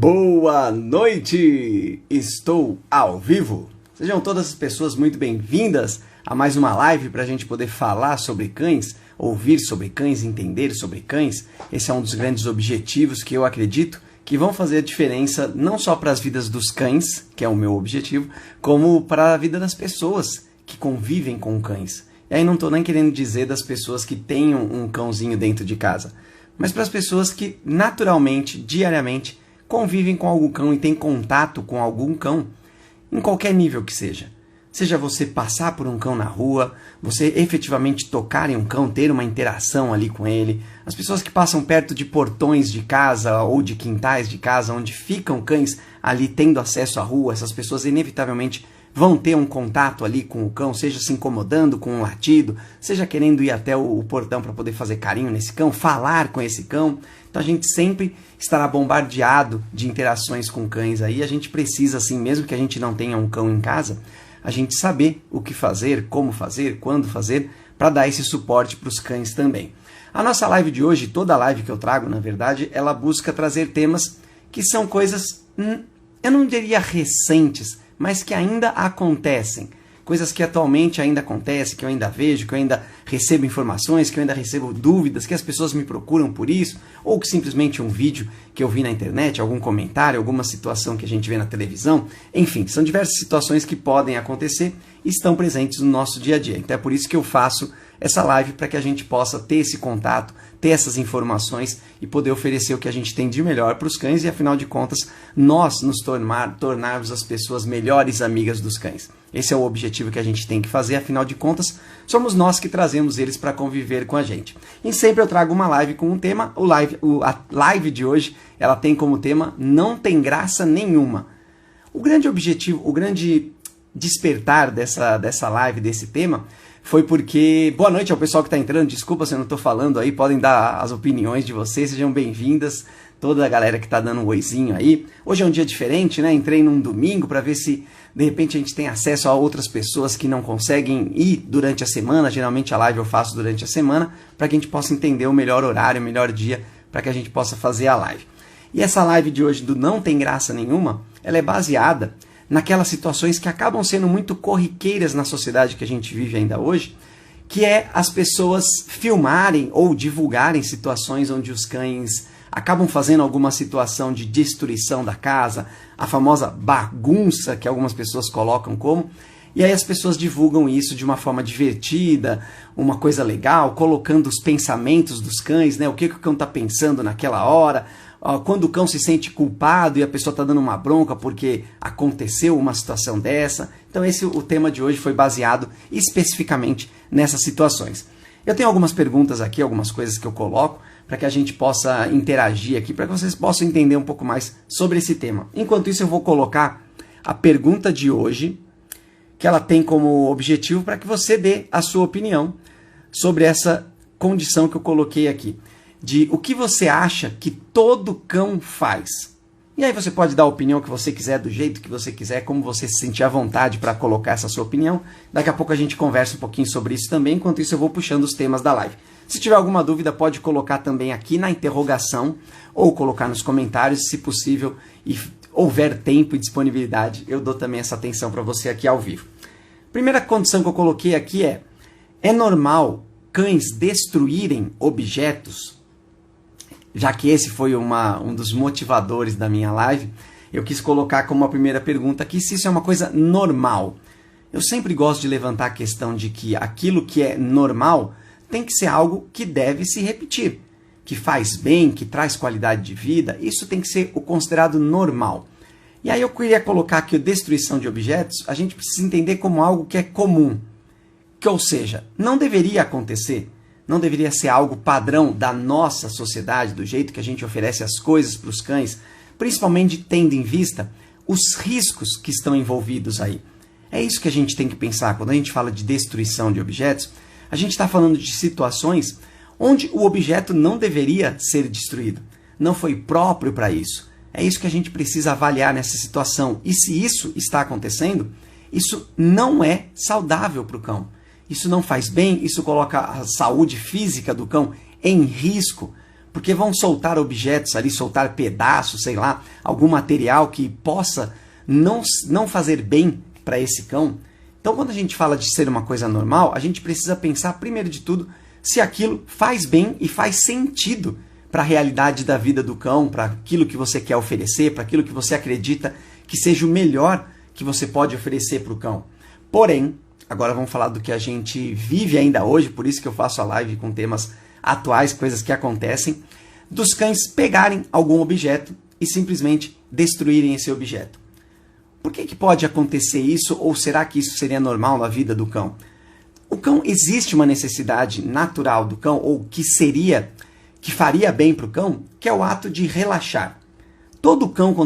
Boa noite! Estou ao vivo. Sejam todas as pessoas muito bem-vindas a mais uma live para a gente poder falar sobre cães, ouvir sobre cães, entender sobre cães. Esse é um dos grandes objetivos que eu acredito que vão fazer a diferença não só para as vidas dos cães, que é o meu objetivo, como para a vida das pessoas que convivem com cães. E aí não estou nem querendo dizer das pessoas que tenham um cãozinho dentro de casa, mas para as pessoas que naturalmente, diariamente, convivem com algum cão e têm contato com algum cão, em qualquer nível que seja. Seja você passar por um cão na rua, você efetivamente tocar em um cão, ter uma interação ali com ele, as pessoas que passam perto de portões de casa ou de quintais de casa onde ficam cães ali tendo acesso à rua, essas pessoas inevitavelmente vão ter um contato ali com o cão, seja se incomodando com um latido, seja querendo ir até o portão para poder fazer carinho nesse cão, falar com esse cão. Então a gente sempre estará bombardeado de interações com cães aí. A gente precisa, assim, mesmo que a gente não tenha um cão em casa, a gente saber o que fazer, como fazer, quando fazer, para dar esse suporte para os cães também. A nossa live de hoje, toda a live que eu trago, na verdade, ela busca trazer temas que são coisas, eu não diria recentes, mas que ainda acontecem. Coisas que atualmente ainda acontecem, que eu ainda vejo, que eu ainda recebo informações, que eu ainda recebo dúvidas, que as pessoas me procuram por isso, ou que simplesmente um vídeo que eu vi na internet, algum comentário, alguma situação que a gente vê na televisão. Enfim, são diversas situações que podem acontecer e estão presentes no nosso dia a dia. Então é por isso que eu faço essa live, para que a gente possa ter esse contato, ter essas informações e poder oferecer o que a gente tem de melhor para os cães e, afinal de contas, nós nos tornarmos as pessoas melhores amigas dos cães. Esse é o objetivo que a gente tem que fazer, afinal de contas, somos nós que trazemos eles para conviver com a gente. E sempre eu trago uma live com um tema. A live de hoje, ela tem como tema Não Tem Graça Nenhuma. O grande objetivo, o grande despertar dessa live, desse tema, foi porque... Boa noite ao pessoal que está entrando, desculpa se eu não estou falando aí, podem dar as opiniões de vocês, sejam bem-vindas, toda a galera que está dando um oizinho aí. Hoje é um dia diferente, né? Entrei num domingo para ver se de repente a gente tem acesso a outras pessoas que não conseguem ir durante a semana. Geralmente a live eu faço durante a semana, para que a gente possa entender o melhor horário, o melhor dia, para que a gente possa fazer a live. E essa live de hoje do Não Tem Graça Nenhuma, ela é baseada naquelas situações que acabam sendo muito corriqueiras na sociedade que a gente vive ainda hoje, que é as pessoas filmarem ou divulgarem situações onde os cães acabam fazendo alguma situação de destruição da casa, a famosa bagunça que algumas pessoas colocam como, e aí as pessoas divulgam isso de uma forma divertida, uma coisa legal, colocando os pensamentos dos cães, né? O que o cão está pensando naquela hora, quando o cão se sente culpado e a pessoa está dando uma bronca porque aconteceu uma situação dessa. Então o tema de hoje foi baseado especificamente nessas situações. Eu tenho algumas perguntas aqui, algumas coisas que eu coloco para que a gente possa interagir aqui, para que vocês possam entender um pouco mais sobre esse tema. Enquanto isso, eu vou colocar a pergunta de hoje, que ela tem como objetivo para que você dê a sua opinião sobre essa condição que eu coloquei aqui, de o que você acha que todo cão faz. E aí você pode dar a opinião que você quiser, do jeito que você quiser, como você se sentir à vontade para colocar essa sua opinião. Daqui a pouco a gente conversa um pouquinho sobre isso também, enquanto isso eu vou puxando os temas da live. Se tiver alguma dúvida, pode colocar também aqui na interrogação, ou colocar nos comentários, se possível, e houver tempo e disponibilidade, eu dou também essa atenção para você aqui ao vivo. Primeira condição que eu coloquei aqui é normal cães destruírem objetos? Já que esse foi um dos motivadores da minha live, eu quis colocar como a primeira pergunta aqui se isso é uma coisa normal. Eu sempre gosto de levantar a questão de que aquilo que é normal tem que ser algo que deve se repetir, que faz bem, que traz qualidade de vida. Isso tem que ser o considerado normal. E aí eu queria colocar que a destruição de objetos, a gente precisa entender como algo que é comum, que, ou seja, não deveria acontecer. Não deveria ser algo padrão da nossa sociedade, do jeito que a gente oferece as coisas para os cães, principalmente tendo em vista os riscos que estão envolvidos aí. É isso que a gente tem que pensar. Quando a gente fala de destruição de objetos, a gente está falando de situações onde o objeto não deveria ser destruído. Não foi próprio para isso. É isso que a gente precisa avaliar nessa situação. E se isso está acontecendo, isso não é saudável para o cão. Isso não faz bem, isso coloca a saúde física do cão em risco, porque vão soltar objetos ali, soltar pedaços, sei lá, algum material que possa não fazer bem para esse cão. Então, quando a gente fala de ser uma coisa normal, a gente precisa pensar, primeiro de tudo, se aquilo faz bem e faz sentido para a realidade da vida do cão, para aquilo que você quer oferecer, para aquilo que você acredita que seja o melhor que você pode oferecer para o cão. Porém, agora vamos falar do que a gente vive ainda hoje, por isso que eu faço a live com temas atuais, coisas que acontecem, dos cães pegarem algum objeto e simplesmente destruírem esse objeto. Por que pode acontecer isso, ou será que isso seria normal na vida do cão? O cão, existe uma necessidade natural do cão, ou que faria bem para o cão, que é o ato de relaxar. Todo cão,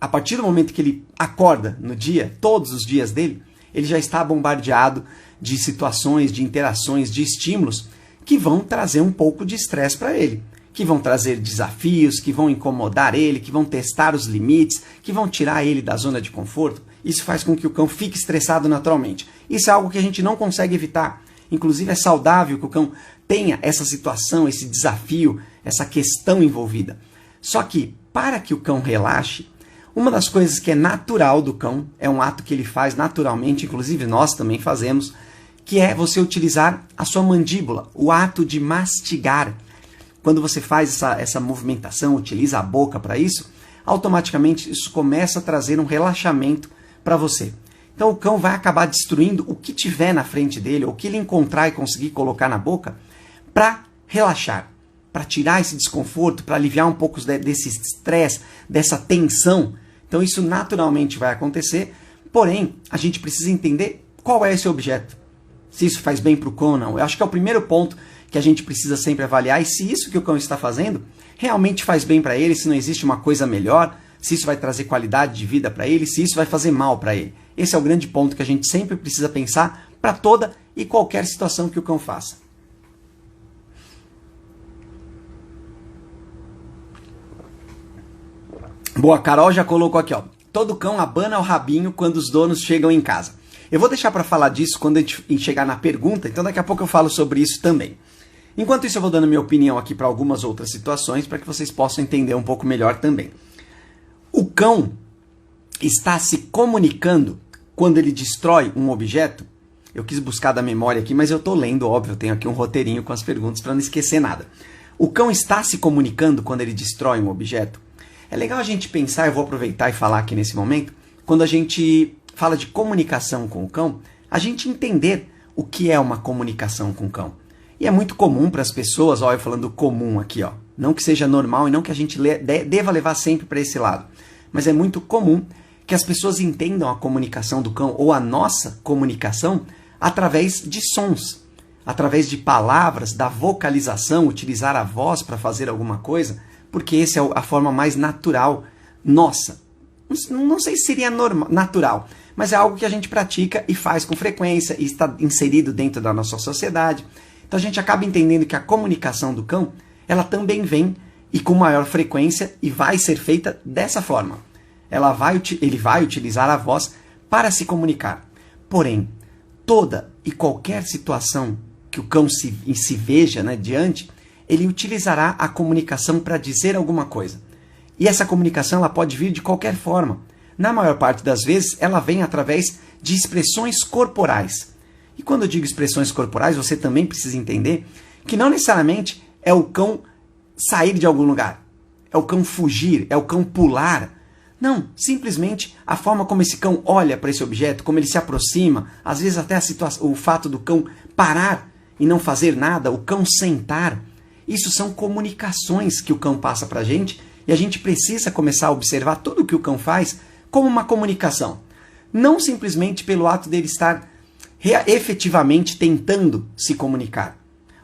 a partir do momento que ele acorda no dia, todos os dias dele, ele já está bombardeado de situações, de interações, de estímulos que vão trazer um pouco de estresse para ele, que vão trazer desafios, que vão incomodar ele, que vão testar os limites, que vão tirar ele da zona de conforto. Isso faz com que o cão fique estressado naturalmente. Isso é algo que a gente não consegue evitar. Inclusive é saudável que o cão tenha essa situação, esse desafio, essa questão envolvida. Só que, para que o cão relaxe, uma das coisas que é natural do cão, é um ato que ele faz naturalmente, inclusive nós também fazemos, que é você utilizar a sua mandíbula, o ato de mastigar. Quando você faz essa movimentação, utiliza a boca para isso, automaticamente isso começa a trazer um relaxamento para você. Então o cão vai acabar destruindo o que tiver na frente dele, ou o que ele encontrar e conseguir colocar na boca, para relaxar, para tirar esse desconforto, para aliviar um pouco desse estresse, dessa tensão. Então isso naturalmente vai acontecer, porém a gente precisa entender qual é esse objeto. Se isso faz bem para o cão ou não. Eu acho que é o primeiro ponto que a gente precisa sempre avaliar, e se isso que o cão está fazendo realmente faz bem para ele, se não existe uma coisa melhor, se isso vai trazer qualidade de vida para ele, se isso vai fazer mal para ele. Esse é o grande ponto que a gente sempre precisa pensar para toda e qualquer situação que o cão faça. Boa, Carol já colocou aqui, ó. Todo cão abana o rabinho quando os donos chegam em casa. Eu vou deixar para falar disso quando a gente chegar na pergunta, então daqui a pouco eu falo sobre isso também. Enquanto isso, eu vou dando minha opinião aqui para algumas outras situações, para que vocês possam entender um pouco melhor também. O cão está se comunicando quando ele destrói um objeto. Eu quis buscar da memória aqui, mas eu estou lendo, óbvio, eu tenho aqui um roteirinho com as perguntas para não esquecer nada. O cão está se comunicando quando ele destrói um objeto? É legal a gente pensar, eu vou aproveitar e falar aqui nesse momento, quando a gente fala de comunicação com o cão, a gente entender o que é uma comunicação com o cão. E é muito comum para as pessoas, ó, eu falando comum aqui, ó, não que seja normal e não que a gente deva levar sempre para esse lado, mas é muito comum que as pessoas entendam a comunicação do cão ou a nossa comunicação através de sons, através de palavras, da vocalização, utilizar a voz para fazer alguma coisa, porque essa é a forma mais natural nossa. Não sei se seria natural, mas é algo que a gente pratica e faz com frequência e está inserido dentro da nossa sociedade. Então a gente acaba entendendo que a comunicação do cão, ela também vem e com maior frequência e vai ser feita dessa forma. Ele vai utilizar a voz para se comunicar. Porém, toda e qualquer situação que o cão se veja, né, diante, ele utilizará a comunicação para dizer alguma coisa. E essa comunicação ela pode vir de qualquer forma. Na maior parte das vezes, ela vem através de expressões corporais. E quando eu digo expressões corporais, você também precisa entender que não necessariamente é o cão sair de algum lugar, é o cão fugir, é o cão pular. Não, simplesmente a forma como esse cão olha para esse objeto, como ele se aproxima, às vezes até o fato do cão parar e não fazer nada, o cão sentar. Isso são comunicações que o cão passa para a gente e a gente precisa começar a observar tudo o que o cão faz como uma comunicação. Não simplesmente pelo ato dele estar efetivamente tentando se comunicar.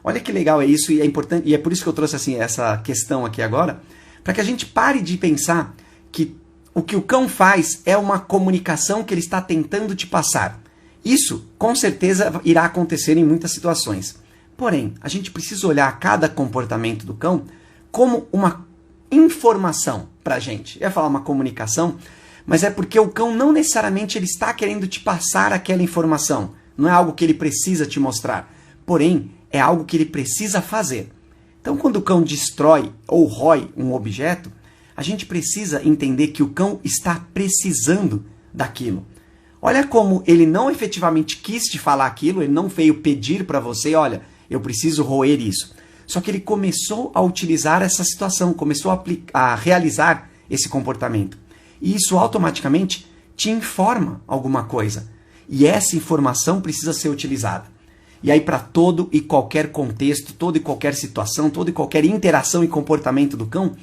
Olha que legal é isso e é importante, e é por isso que eu trouxe assim, essa questão aqui agora, para que a gente pare de pensar que o que o cão faz é uma comunicação que ele está tentando te passar. Isso, com certeza, irá acontecer em muitas situações. Porém, a gente precisa olhar cada comportamento do cão como uma informação para a gente. Eu ia falar uma comunicação, mas é porque o cão não necessariamente ele está querendo te passar aquela informação. Não é algo que ele precisa te mostrar. Porém, é algo que ele precisa fazer. Então, quando o cão destrói ou rói um objeto, a gente precisa entender que o cão está precisando daquilo. Olha como ele não efetivamente quis te falar aquilo, ele não veio pedir para você, olha, eu preciso roer isso. Só que ele começou a utilizar essa situação, começou a realizar esse comportamento. E isso automaticamente te informa alguma coisa. E essa informação precisa ser utilizada. E aí para todo e qualquer contexto, toda e qualquer situação, toda e qualquer interação e comportamento do cão,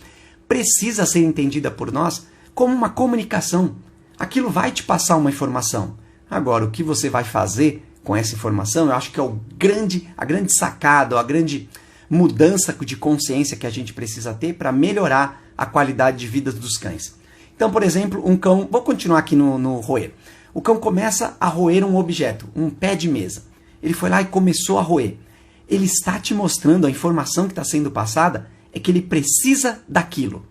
precisa ser entendida por nós como uma comunicação. Aquilo vai te passar uma informação. Agora, o que você vai fazer com essa informação, eu acho que é a grande sacada, a grande mudança de consciência que a gente precisa ter para melhorar a qualidade de vida dos cães. Então, por exemplo, um cão, vou continuar aqui no roer. O cão começa a roer um objeto, um pé de mesa. Ele foi lá e começou a roer. Ele está te mostrando, a informação que está sendo passada é que ele precisa daquilo.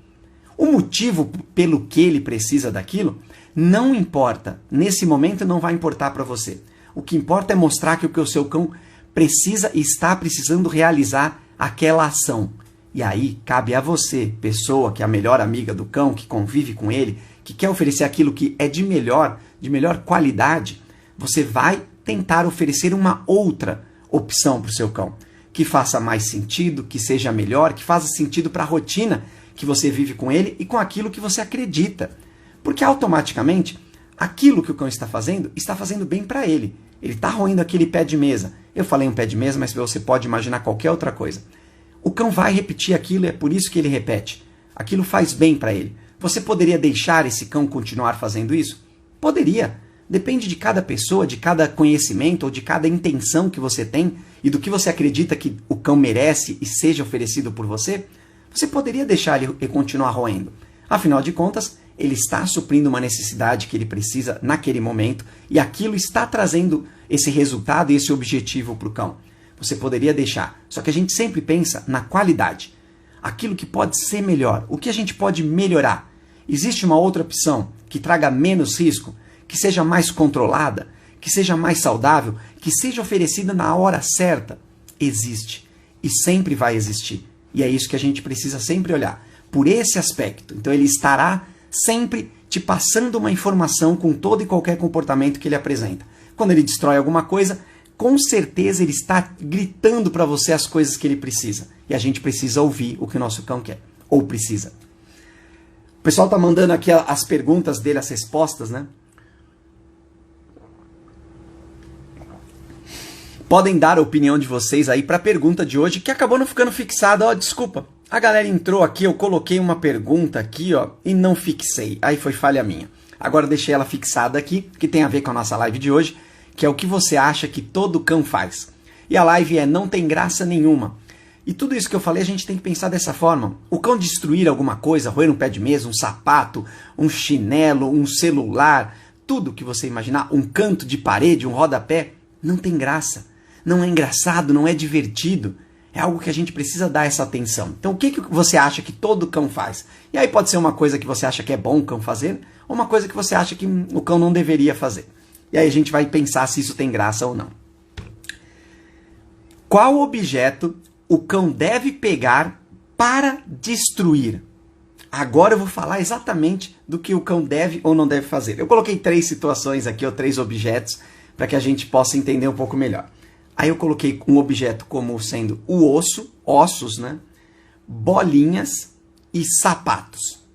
O motivo pelo que ele precisa daquilo não importa. Nesse momento não vai importar para você. O que importa é mostrar que o seu cão precisa e está precisando realizar aquela ação. E aí cabe a você, pessoa que é a melhor amiga do cão, que convive com ele, que quer oferecer aquilo que é de melhor qualidade, você vai tentar oferecer uma outra opção para o seu cão, que faça mais sentido, que seja melhor, que faça sentido para a rotina que você vive com ele e com aquilo que você acredita. Porque automaticamente, aquilo que o cão está fazendo bem para ele. Ele está roendo aquele pé de mesa. Eu falei um pé de mesa, mas você pode imaginar qualquer outra coisa. O cão vai repetir aquilo e é por isso que ele repete. Aquilo faz bem para ele. Você poderia deixar esse cão continuar fazendo isso? Poderia. Depende de cada pessoa, de cada conhecimento ou de cada intenção que você tem e do que você acredita que o cão merece e seja oferecido por você. Você poderia deixar ele continuar roendo. Afinal de contas, ele está suprindo uma necessidade que ele precisa naquele momento e aquilo está trazendo esse resultado e esse objetivo para o cão. Você poderia deixar. Só que a gente sempre pensa na qualidade. Aquilo que pode ser melhor. O que a gente pode melhorar? Existe uma outra opção que traga menos risco, que seja mais controlada, que seja mais saudável, que seja oferecida na hora certa? Existe. E sempre vai existir. E é isso que a gente precisa sempre olhar. Por esse aspecto. Então ele estará sempre te passando uma informação com todo e qualquer comportamento que ele apresenta. Quando ele destrói alguma coisa, com certeza ele está gritando para você as coisas que ele precisa. E a gente precisa ouvir o que o nosso cão quer. Ou precisa. O pessoal está mandando aqui as perguntas dele, as respostas, né? Podem dar a opinião de vocês aí para a pergunta de hoje, que acabou não ficando fixada. Ó, desculpa. A galera entrou aqui, eu coloquei uma pergunta aqui, ó, e não fixei. Aí foi falha minha. Agora eu deixei ela fixada aqui, que tem a ver com a nossa live de hoje, que é o que você acha que todo cão faz. E a live é não tem graça nenhuma. E tudo isso que eu falei, a gente tem que pensar dessa forma. O cão destruir alguma coisa, roer um pé de mesa, um sapato, um chinelo, um celular, tudo que você imaginar, um canto de parede, um rodapé, não tem graça. Não é engraçado, não é divertido. É algo que a gente precisa dar essa atenção. Então, o que você acha que todo cão faz? E aí pode ser uma coisa que você acha que é bom o cão fazer, ou uma coisa que você acha que o cão não deveria fazer. E aí a gente vai pensar se isso tem graça ou não. Qual objeto o cão deve pegar para destruir? Agora eu vou falar exatamente do que o cão deve ou não deve fazer. Eu coloquei 3 situações aqui, ou 3 objetos, para que a gente possa entender um pouco melhor. Aí eu coloquei um objeto como sendo o osso, ossos, né? Bolinhas e sapatos.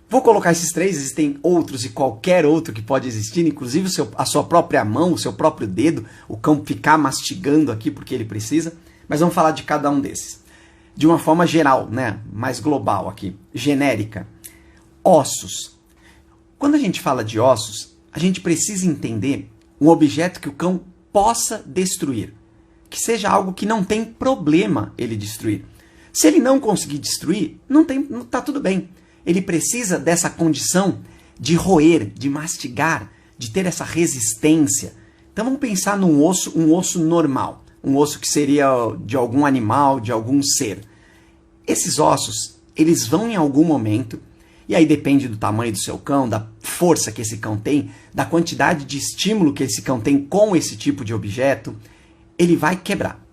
Vou colocar esses 3, existem outros e qualquer outro que pode existir, inclusive a sua própria mão, o seu próprio dedo, o cão ficar mastigando aqui porque ele precisa, mas vamos falar de cada um desses. De uma forma geral, né? Mais global aqui, genérica. Ossos. Quando a gente fala de ossos, a gente precisa entender um objeto que o cão possa destruir. Que seja algo que não tem problema ele destruir. Se ele não conseguir destruir, não tá tudo bem. Ele precisa dessa condição de roer, de mastigar, de ter essa resistência. Então vamos pensar num osso, um osso normal. Um osso que seria de algum animal, de algum ser. Esses ossos, eles vão em algum momento, e aí depende do tamanho do seu cão, da força que esse cão tem, da quantidade de estímulo que esse cão tem com esse tipo de objeto, ele vai quebrar.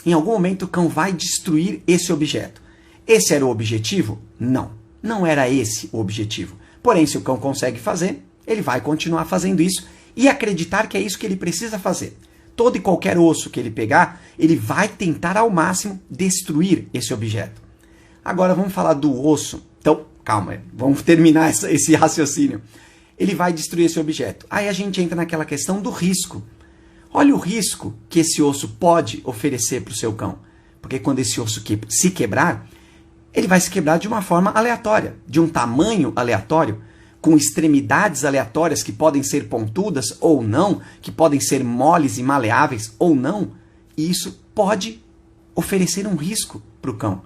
em algum momento o cão vai destruir esse objeto. Esse era o objetivo? Não, não era esse o objetivo. Porém, se o cão consegue fazer, ele vai continuar fazendo isso e acreditar que é isso que ele precisa fazer. Todo e qualquer osso que ele pegar, ele vai tentar ao máximo destruir esse objeto. Agora vamos falar do osso. Então, calma, vamos terminar esse raciocínio. Ele vai destruir esse objeto. Aí a gente entra naquela questão do risco. Olha o risco que esse osso pode oferecer para o seu cão. Porque quando esse osso se quebrar, ele vai se quebrar de uma forma aleatória, de um tamanho aleatório, com extremidades aleatórias que podem ser pontudas ou não, que podem ser moles e maleáveis ou não. E isso pode oferecer um risco para o cão.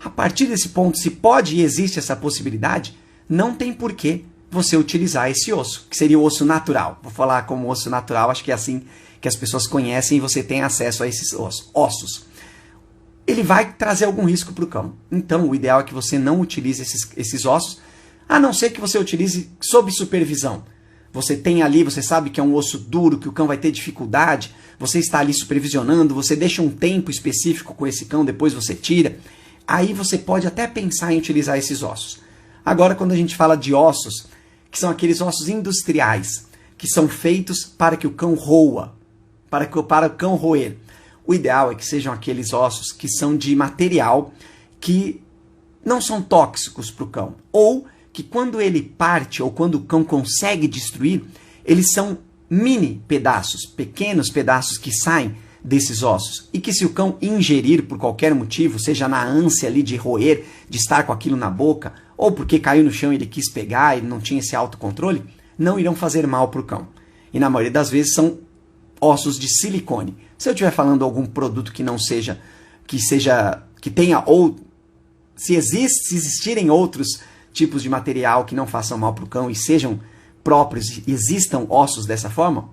A partir desse ponto, se pode e existe essa possibilidade, não tem porquê você utilizar esse osso, que seria o osso natural. Vou falar como osso natural, acho que é assim que as pessoas conhecem e você tem acesso a esses ossos. Ele vai trazer algum risco para o cão. Então, o ideal é que você não utilize esses ossos, a não ser que você utilize sob supervisão. Você tem ali, você sabe que é um osso duro, que o cão vai ter dificuldade, você está ali supervisionando, você deixa um tempo específico com esse cão, depois você tira. Aí você pode até pensar em utilizar esses ossos. Agora, quando a gente fala de ossos, que são aqueles ossos industriais, que são feitos para que o cão roa, para o cão roer. O ideal é que sejam aqueles ossos que são de material que não são tóxicos para o cão. Ou que quando ele parte, ou quando o cão consegue destruir, eles são mini pedaços, pequenos pedaços que saem desses ossos. E que se o cão ingerir por qualquer motivo, seja na ânsia ali de roer, de estar com aquilo na boca, ou porque caiu no chão e ele quis pegar e não tinha esse autocontrole, não irão fazer mal para o cão. E na maioria das vezes são ossos de silicone. Se eu estiver falando algum produto que não seja, que tenha ou se existirem outros tipos de material que não façam mal para o cão e sejam próprios, existam ossos dessa forma,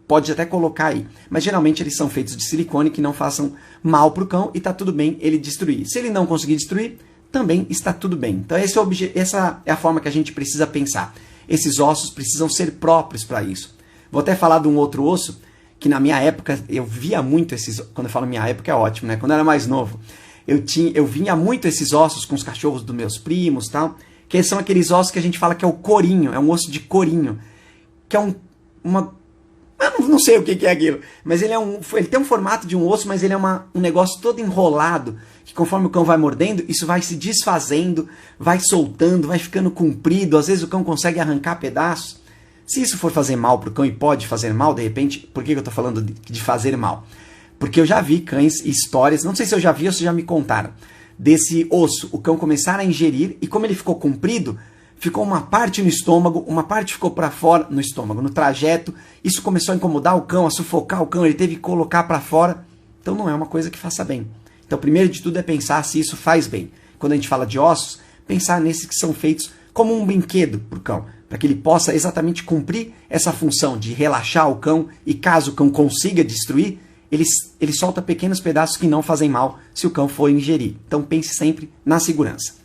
pode até colocar aí. Mas geralmente eles são feitos de silicone que não façam mal para o cão e está tudo bem ele destruir. Se ele não conseguir destruir, também está tudo bem. Então essa é a forma que a gente precisa pensar. Esses ossos precisam ser próprios para isso. Vou até falar de um outro osso que na minha época eu via muito esses... Quando eu falo minha época é ótimo, né? Quando eu era mais novo, eu vinha muito esses ossos com os cachorros dos meus primos e tal, que são aqueles ossos que a gente fala que é o corinho, é um osso de corinho, que é eu não sei o que é aquilo, mas ele tem um formato de um osso, mas ele é um negócio todo enrolado, que conforme o cão vai mordendo, isso vai se desfazendo, vai soltando, vai ficando comprido, às vezes o cão consegue arrancar pedaços. Se isso for fazer mal para o cão e pode fazer mal, de repente, por que eu estou falando de fazer mal? Porque eu já vi cães e histórias, não sei se eu já vi ou se já me contaram, desse osso, o cão começar a ingerir, e como ele ficou comprido, ficou uma parte no estômago, uma parte ficou para fora no estômago, no trajeto. Isso começou a incomodar o cão, a sufocar o cão, ele teve que colocar para fora. Então não é uma coisa que faça bem. Então primeiro de tudo é pensar se isso faz bem. Quando a gente fala de ossos, pensar nesses que são feitos como um brinquedo para o cão, para que ele possa exatamente cumprir essa função de relaxar o cão e caso o cão consiga destruir, ele solta pequenos pedaços que não fazem mal se o cão for ingerir. Então pense sempre na segurança.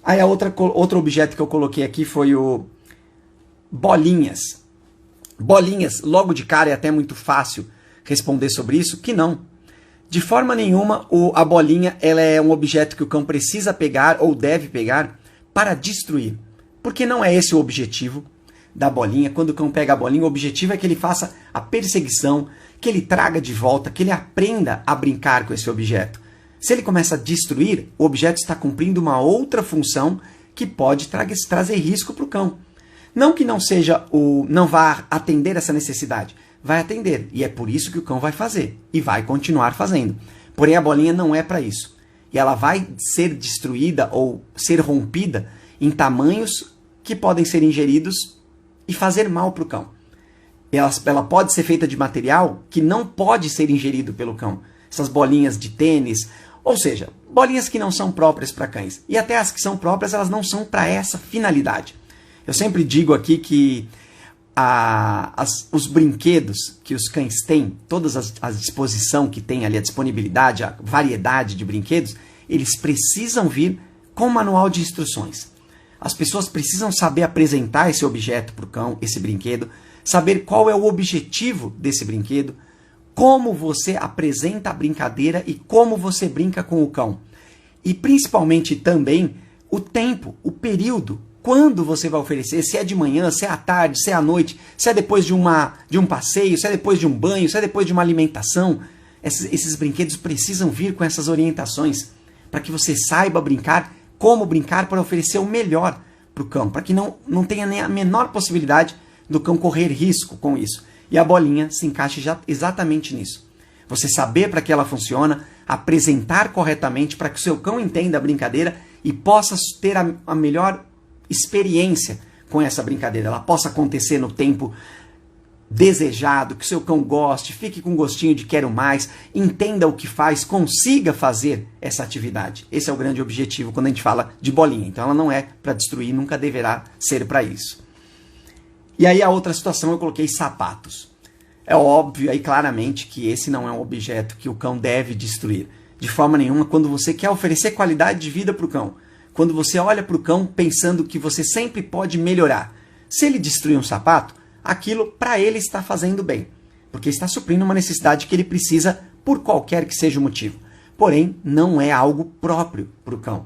Aí outro objeto que eu coloquei aqui foi o bolinhas. Bolinhas, logo de cara é até muito fácil responder sobre isso, que não. De forma nenhuma a bolinha ela é um objeto que o cão precisa pegar ou deve pegar para destruir. Porque não é esse o objetivo da bolinha. Quando o cão pega a bolinha, o objetivo é que ele faça a perseguição, que ele traga de volta, que ele aprenda a brincar com esse objeto. Se ele começa a destruir, o objeto está cumprindo uma outra função que pode trazer risco para o cão. Não que não vá atender essa necessidade, vai atender. E é por isso que o cão vai fazer e vai continuar fazendo. Porém, a bolinha não é para isso. E ela vai ser destruída ou ser rompida em tamanhos que podem ser ingeridos e fazer mal para o cão. Ela pode ser feita de material que não pode ser ingerido pelo cão. Essas bolinhas de tênis, ou seja, bolinhas que não são próprias para cães. E até as que são próprias, elas não são para essa finalidade. Eu sempre digo aqui que os brinquedos que os cães têm, todas a disposição que tem ali, a disponibilidade, a variedade de brinquedos, eles precisam vir com manual de instruções. As pessoas precisam saber apresentar esse objeto para o cão, esse brinquedo, saber qual é o objetivo desse brinquedo, como você apresenta a brincadeira e como você brinca com o cão. E principalmente também o tempo, o período, quando você vai oferecer, se é de manhã, se é à tarde, se é à noite, se é depois de um passeio, se é depois de um banho, se é depois de uma alimentação. Esses brinquedos precisam vir com essas orientações para que você saiba brincar, como brincar para oferecer o melhor para o cão, para que não tenha nem a menor possibilidade do cão correr risco com isso. E a bolinha se encaixa exatamente nisso. Você saber para que ela funciona, apresentar corretamente para que o seu cão entenda a brincadeira e possa ter a melhor experiência com essa brincadeira. Ela possa acontecer no tempo desejado, que o seu cão goste, fique com gostinho de quero mais, entenda o que faz, consiga fazer essa atividade. Esse é o grande objetivo quando a gente fala de bolinha. Então ela não é para destruir, nunca deverá ser para isso. E aí a outra situação eu coloquei sapatos. É óbvio aí claramente que esse não é um objeto que o cão deve destruir. De forma nenhuma, quando você quer oferecer qualidade de vida para o cão, quando você olha para o cão pensando que você sempre pode melhorar. Se ele destruir um sapato, aquilo para ele está fazendo bem, porque está suprindo uma necessidade que ele precisa por qualquer que seja o motivo. Porém, não é algo próprio para o cão.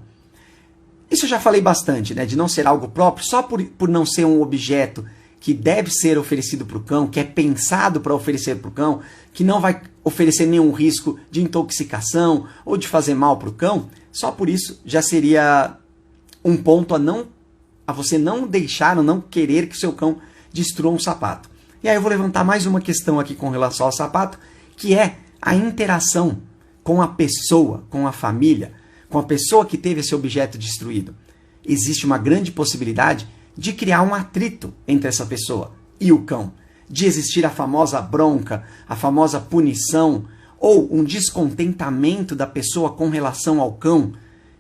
Isso eu já falei bastante, né? De não ser algo próprio, só por não ser um objeto que deve ser oferecido para o cão, que é pensado para oferecer para o cão, que não vai oferecer nenhum risco de intoxicação ou de fazer mal para o cão, só por isso já seria um ponto a você não deixar ou não querer que o seu cão destrua um sapato. E aí eu vou levantar mais uma questão aqui com relação ao sapato, que é a interação com a pessoa, com a família, com a pessoa que teve esse objeto destruído. Existe uma grande possibilidade de criar um atrito entre essa pessoa e o cão, de existir a famosa bronca, a famosa punição, ou um descontentamento da pessoa com relação ao cão.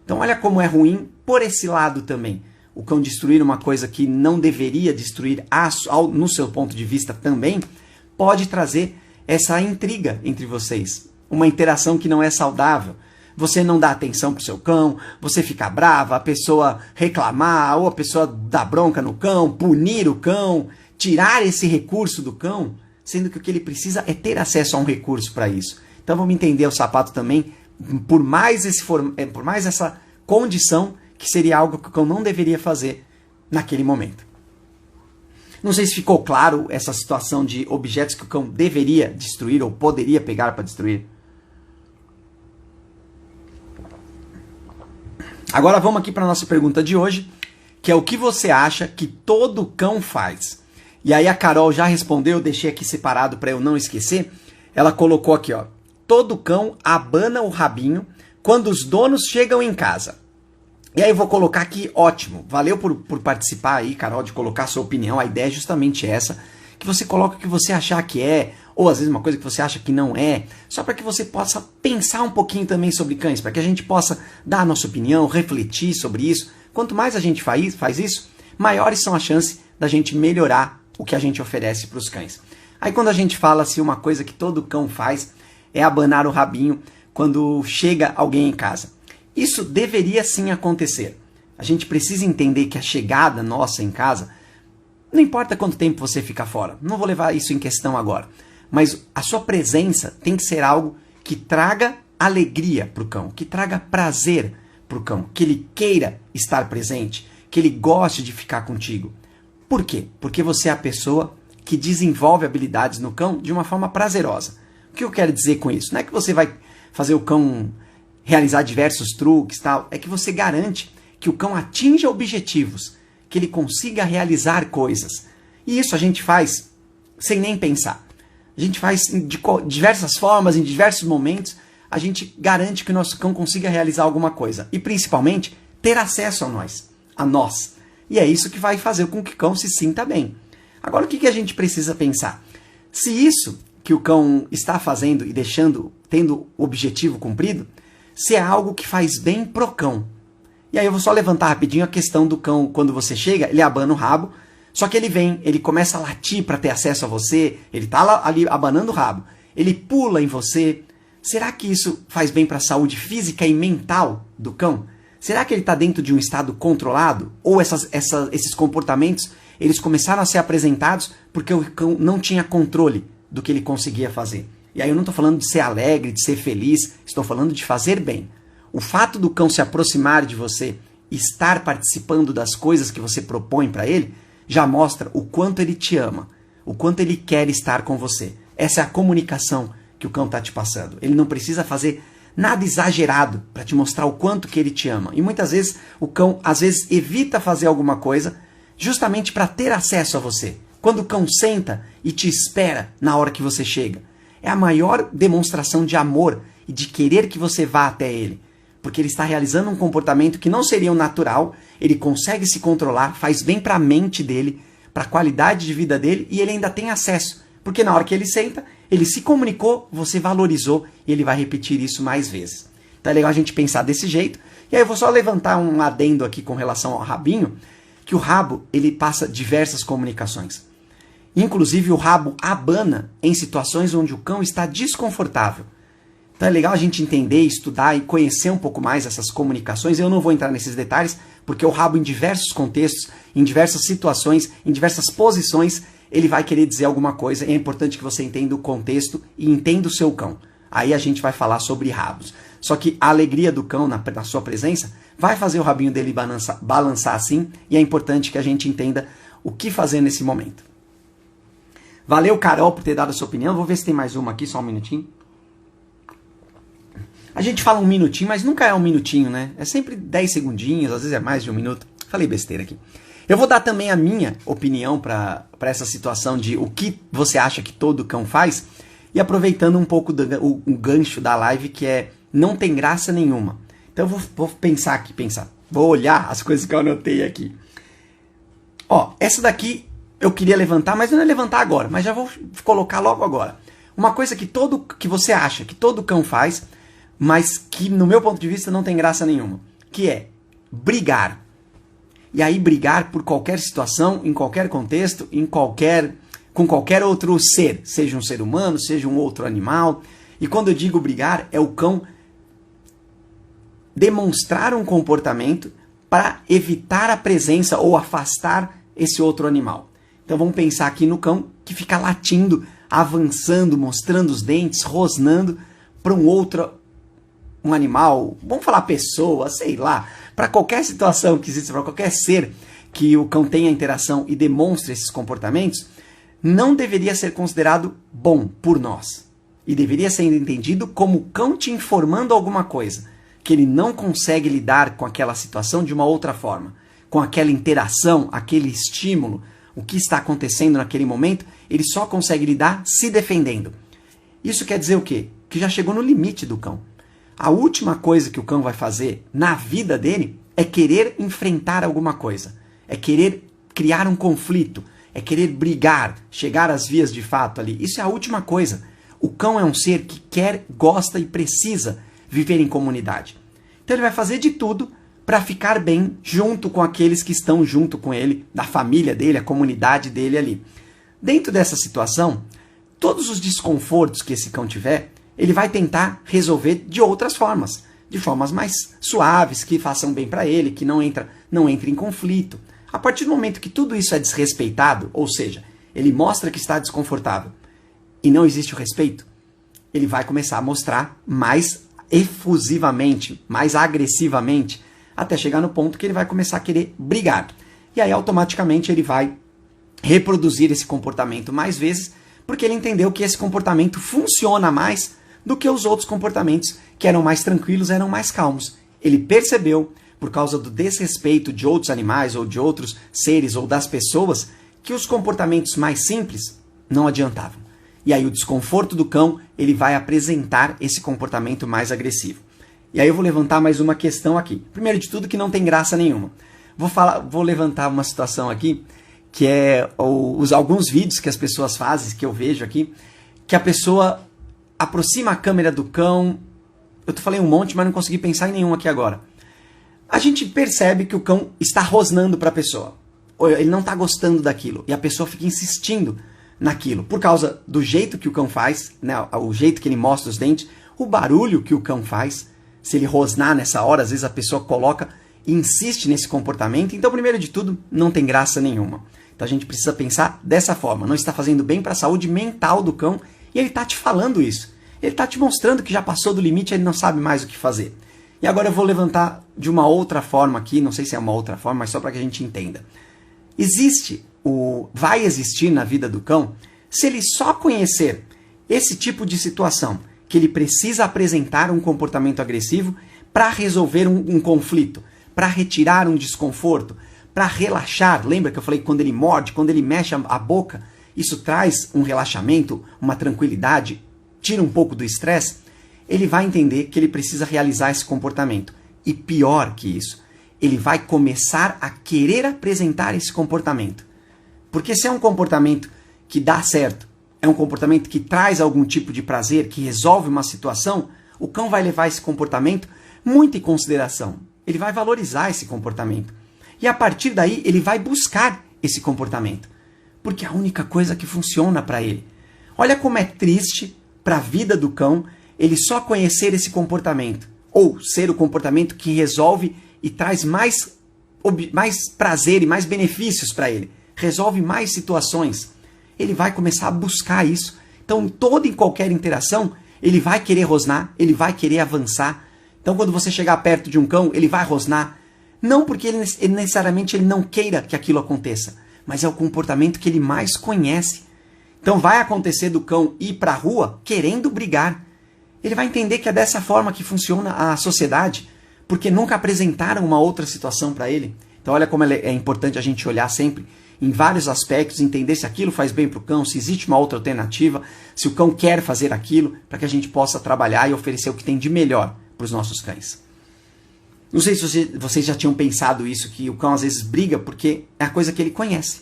Então olha como é ruim por esse lado também. O cão destruir uma coisa que não deveria destruir no seu ponto de vista também, pode trazer essa intriga entre vocês. Uma interação que não é saudável. Você não dá atenção para o seu cão, você fica brava, a pessoa reclamar, ou a pessoa dar bronca no cão, punir o cão, tirar esse recurso do cão, sendo que o que ele precisa é ter acesso a um recurso para isso. Então vamos entender o sapato também, por mais essa condição, que seria algo que o cão não deveria fazer naquele momento. Não sei se ficou claro essa situação de objetos que o cão deveria destruir ou poderia pegar para destruir. Agora vamos aqui para a nossa pergunta de hoje, que é o que você acha que todo cão faz? E aí a Carol já respondeu, eu deixei aqui separado para eu não esquecer. Ela colocou aqui, ó, todo cão abana o rabinho quando os donos chegam em casa. E aí eu vou colocar aqui, ótimo, valeu por participar aí, Carol, de colocar a sua opinião. A ideia é justamente essa, que você coloca o que você achar que é, ou às vezes uma coisa que você acha que não é, só para que você possa pensar um pouquinho também sobre cães, para que a gente possa dar a nossa opinião, refletir sobre isso. Quanto mais a gente faz isso, maiores são as chances da gente melhorar o que a gente oferece para os cães. Aí quando a gente fala assim, uma coisa que todo cão faz é abanar o rabinho quando chega alguém em casa. Isso deveria sim acontecer. A gente precisa entender que a chegada nossa em casa, não importa quanto tempo você fica fora, não vou levar isso em questão agora, mas a sua presença tem que ser algo que traga alegria para o cão, que traga prazer para o cão, que ele queira estar presente, que ele goste de ficar contigo. Por quê? Porque você é a pessoa que desenvolve habilidades no cão de uma forma prazerosa. O que eu quero dizer com isso? Não é que você vai fazer o cão realizar diversos truques, tal, é que você garante que o cão atinja objetivos, que ele consiga realizar coisas. E isso a gente faz sem nem pensar. A gente faz de diversas formas, em diversos momentos, a gente garante que o nosso cão consiga realizar alguma coisa. E principalmente, ter acesso a nós. E é isso que vai fazer com que o cão se sinta bem. Agora, o que a gente precisa pensar? Se isso que o cão está fazendo e tendo o objetivo cumprido, se é algo que faz bem pro cão. E aí eu vou só levantar rapidinho a questão do cão, quando você chega, ele abana o rabo, só que ele começa a latir para ter acesso a você, ele está ali abanando o rabo, ele pula em você. Será que isso faz bem para a saúde física e mental do cão? Será que ele está dentro de um estado controlado? Ou esses comportamentos, eles começaram a ser apresentados porque o cão não tinha controle do que ele conseguia fazer? E aí eu não estou falando de ser alegre, de ser feliz, estou falando de fazer bem. O fato do cão se aproximar de você, estar participando das coisas que você propõe para ele, já mostra o quanto ele te ama, o quanto ele quer estar com você. Essa é a comunicação que o cão está te passando. Ele não precisa fazer nada exagerado para te mostrar o quanto que ele te ama. E muitas vezes o cão, às vezes, evita fazer alguma coisa justamente para ter acesso a você. Quando o cão senta e te espera na hora que você chega, é a maior demonstração de amor e de querer que você vá até ele. Porque ele está realizando um comportamento que não seria o natural, ele consegue se controlar, faz bem para a mente dele, para a qualidade de vida dele, e ele ainda tem acesso. Porque na hora que ele senta, ele se comunicou, você valorizou, e ele vai repetir isso mais vezes. Então é legal a gente pensar desse jeito. E aí eu vou só levantar um adendo aqui com relação ao rabinho, que o rabo, ele passa diversas comunicações. Inclusive o rabo abana em situações onde o cão está desconfortável. Então é legal a gente entender, estudar e conhecer um pouco mais essas comunicações. Eu não vou entrar nesses detalhes, porque o rabo em diversos contextos, em diversas situações, em diversas posições, ele vai querer dizer alguma coisa. E é importante que você entenda o contexto e entenda o seu cão. Aí a gente vai falar sobre rabos. Só que a alegria do cão na sua presença vai fazer o rabinho dele balançar assim, e é importante que a gente entenda o que fazer nesse momento. Valeu, Carol, por ter dado a sua opinião. Vou ver se tem mais uma aqui, só um minutinho. A gente fala um minutinho, mas nunca é um minutinho, né? É sempre 10 segundinhos, às vezes é mais de um minuto. Falei besteira aqui. Eu vou dar também a minha opinião para essa situação de o que você acha que todo cão faz, e aproveitando um pouco o gancho da live, que é não tem graça nenhuma. Então eu vou pensar aqui, vou olhar as coisas que eu anotei aqui. Ó, essa daqui eu queria levantar, mas não é levantar agora, mas já vou colocar logo agora. Uma coisa que você acha que todo cão faz, mas que no meu ponto de vista não tem graça nenhuma, que é brigar. E aí brigar por qualquer situação, em qualquer contexto, com qualquer outro ser, seja um ser humano, seja um outro animal. E quando eu digo brigar, é o cão demonstrar um comportamento para evitar a presença ou afastar esse outro animal. Então vamos pensar aqui no cão que fica latindo, avançando, mostrando os dentes, rosnando para um animal, vamos falar pessoa, sei lá, para qualquer situação que exista, para qualquer ser que o cão tenha interação e demonstre esses comportamentos, não deveria ser considerado bom por nós. E deveria ser entendido como o cão te informando alguma coisa, que ele não consegue lidar com aquela situação de uma outra forma, com aquela interação, aquele estímulo, o que está acontecendo naquele momento, ele só consegue lidar se defendendo. Isso quer dizer o quê? Que já chegou no limite do cão. A última coisa que o cão vai fazer na vida dele é querer enfrentar alguma coisa, é querer criar um conflito, é querer brigar, chegar às vias de fato ali. Isso é a última coisa. O cão é um ser que quer, gosta e precisa viver em comunidade. Então ele vai fazer de tudo para ficar bem junto com aqueles que estão junto com ele, da família dele, a comunidade dele ali. Dentro dessa situação, todos os desconfortos que esse cão tiver, ele vai tentar resolver de outras formas, de formas mais suaves, que façam bem para ele, que não entre em conflito. A partir do momento que tudo isso é desrespeitado, ou seja, ele mostra que está desconfortável e não existe o respeito, ele vai começar a mostrar mais efusivamente, mais agressivamente, até chegar no ponto que ele vai começar a querer brigar. E aí automaticamente ele vai reproduzir esse comportamento mais vezes, porque ele entendeu que esse comportamento funciona mais do que os outros comportamentos que eram mais tranquilos, eram mais calmos. Ele percebeu, por causa do desrespeito de outros animais ou de outros seres ou das pessoas, que os comportamentos mais simples não adiantavam. E aí o desconforto do cão, ele vai apresentar esse comportamento mais agressivo. E aí eu vou levantar mais uma questão aqui. Primeiro de tudo, que não tem graça nenhuma. Vou levantar uma situação aqui, que é alguns vídeos que as pessoas fazem, que eu vejo aqui, que a pessoa aproxima a câmera do cão. Eu falei um monte, mas não consegui pensar em nenhum aqui agora. A gente percebe que o cão está rosnando para a pessoa. Ele não está gostando daquilo. E a pessoa fica insistindo naquilo. Por causa do jeito que o cão faz, né, o jeito que ele mostra os dentes, o barulho que o cão faz. Se ele rosnar nessa hora, às vezes a pessoa coloca e insiste nesse comportamento. Então, primeiro de tudo, não tem graça nenhuma. Então a gente precisa pensar dessa forma. Não está fazendo bem para a saúde mental do cão E ele está te falando isso. Ele está te mostrando que já passou do limite, ele não sabe mais o que fazer. E agora eu vou levantar de uma outra forma aqui, não sei se é uma outra forma, mas só para que a gente entenda. Vai existir na vida do cão, se ele só conhecer esse tipo de situação, que ele precisa apresentar um comportamento agressivo para resolver um conflito, para retirar um desconforto, para relaxar. Lembra que eu falei que quando ele morde, quando ele mexe a boca, isso traz um relaxamento, uma tranquilidade, tira um pouco do estresse? Ele vai entender que ele precisa realizar esse comportamento. E pior que isso, ele vai começar a querer apresentar esse comportamento. Porque se é um comportamento que dá certo, é um comportamento que traz algum tipo de prazer, que resolve uma situação, o cão vai levar esse comportamento muito em consideração. Ele vai valorizar esse comportamento. E a partir daí, ele vai buscar esse comportamento. Porque é a única coisa que funciona para ele. Olha como é triste para a vida do cão ele só conhecer esse comportamento. Ou ser o comportamento que resolve e traz mais prazer e mais benefícios para ele. Resolve mais situações. Ele vai começar a buscar isso. Então, em qualquer interação, ele vai querer rosnar, ele vai querer avançar. Então, quando você chegar perto de um cão, ele vai rosnar. Não porque ele necessariamente ele não queira que aquilo aconteça, mas é o comportamento que ele mais conhece. Então, vai acontecer do cão ir para a rua querendo brigar. Ele vai entender que é dessa forma que funciona a sociedade, porque nunca apresentaram uma outra situação para ele. Então, olha como é importante a gente olhar sempre em vários aspectos, entender se aquilo faz bem para o cão, se existe uma outra alternativa, se o cão quer fazer aquilo, para que a gente possa trabalhar e oferecer o que tem de melhor para os nossos cães. Não sei se vocês já tinham pensado isso, que o cão às vezes briga porque é a coisa que ele conhece.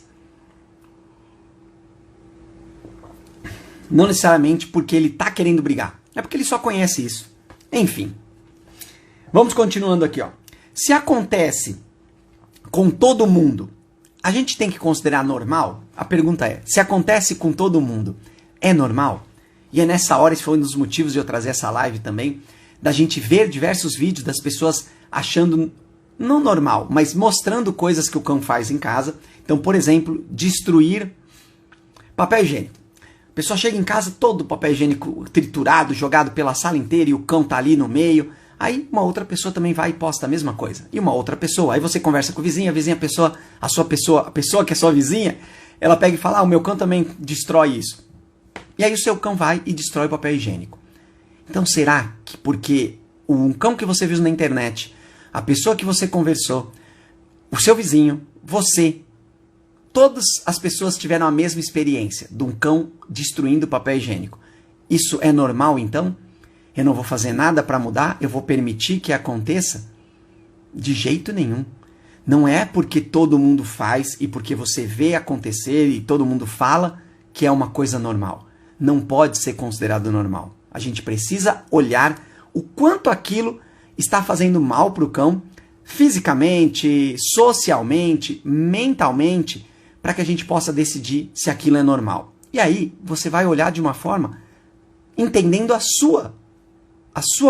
Não necessariamente porque ele está querendo brigar, é porque ele só conhece isso. Enfim, vamos continuando aqui. Se acontece com todo mundo, a gente tem que considerar normal? A pergunta é, se acontece com todo mundo, é normal? E é nessa hora, esse foi um dos motivos de eu trazer essa live também, da gente ver diversos vídeos das pessoas achando, não normal, mas mostrando coisas que o cão faz em casa. Então, por exemplo, destruir papel higiênico. A pessoa chega em casa, todo o papel higiênico triturado, jogado pela sala inteira e o cão tá ali no meio. Aí uma outra pessoa também vai e posta a mesma coisa. E uma outra pessoa. Aí você conversa com o vizinho, a pessoa que é sua vizinha, ela pega e fala, o meu cão também destrói isso. E aí o seu cão vai e destrói o papel higiênico. Então será que porque um cão que você viu na internet, a pessoa que você conversou, o seu vizinho, você, todas as pessoas tiveram a mesma experiência de um cão destruindo o papel higiênico? Isso é normal então? Eu não vou fazer nada para mudar? Eu vou permitir que aconteça? De jeito nenhum. Não é porque todo mundo faz e porque você vê acontecer e todo mundo fala que é uma coisa normal. Não pode ser considerado normal. A gente precisa olhar o quanto aquilo está fazendo mal para o cão, fisicamente, socialmente, mentalmente, para que a gente possa decidir se aquilo é normal. E aí você vai olhar de uma forma entendendo a sua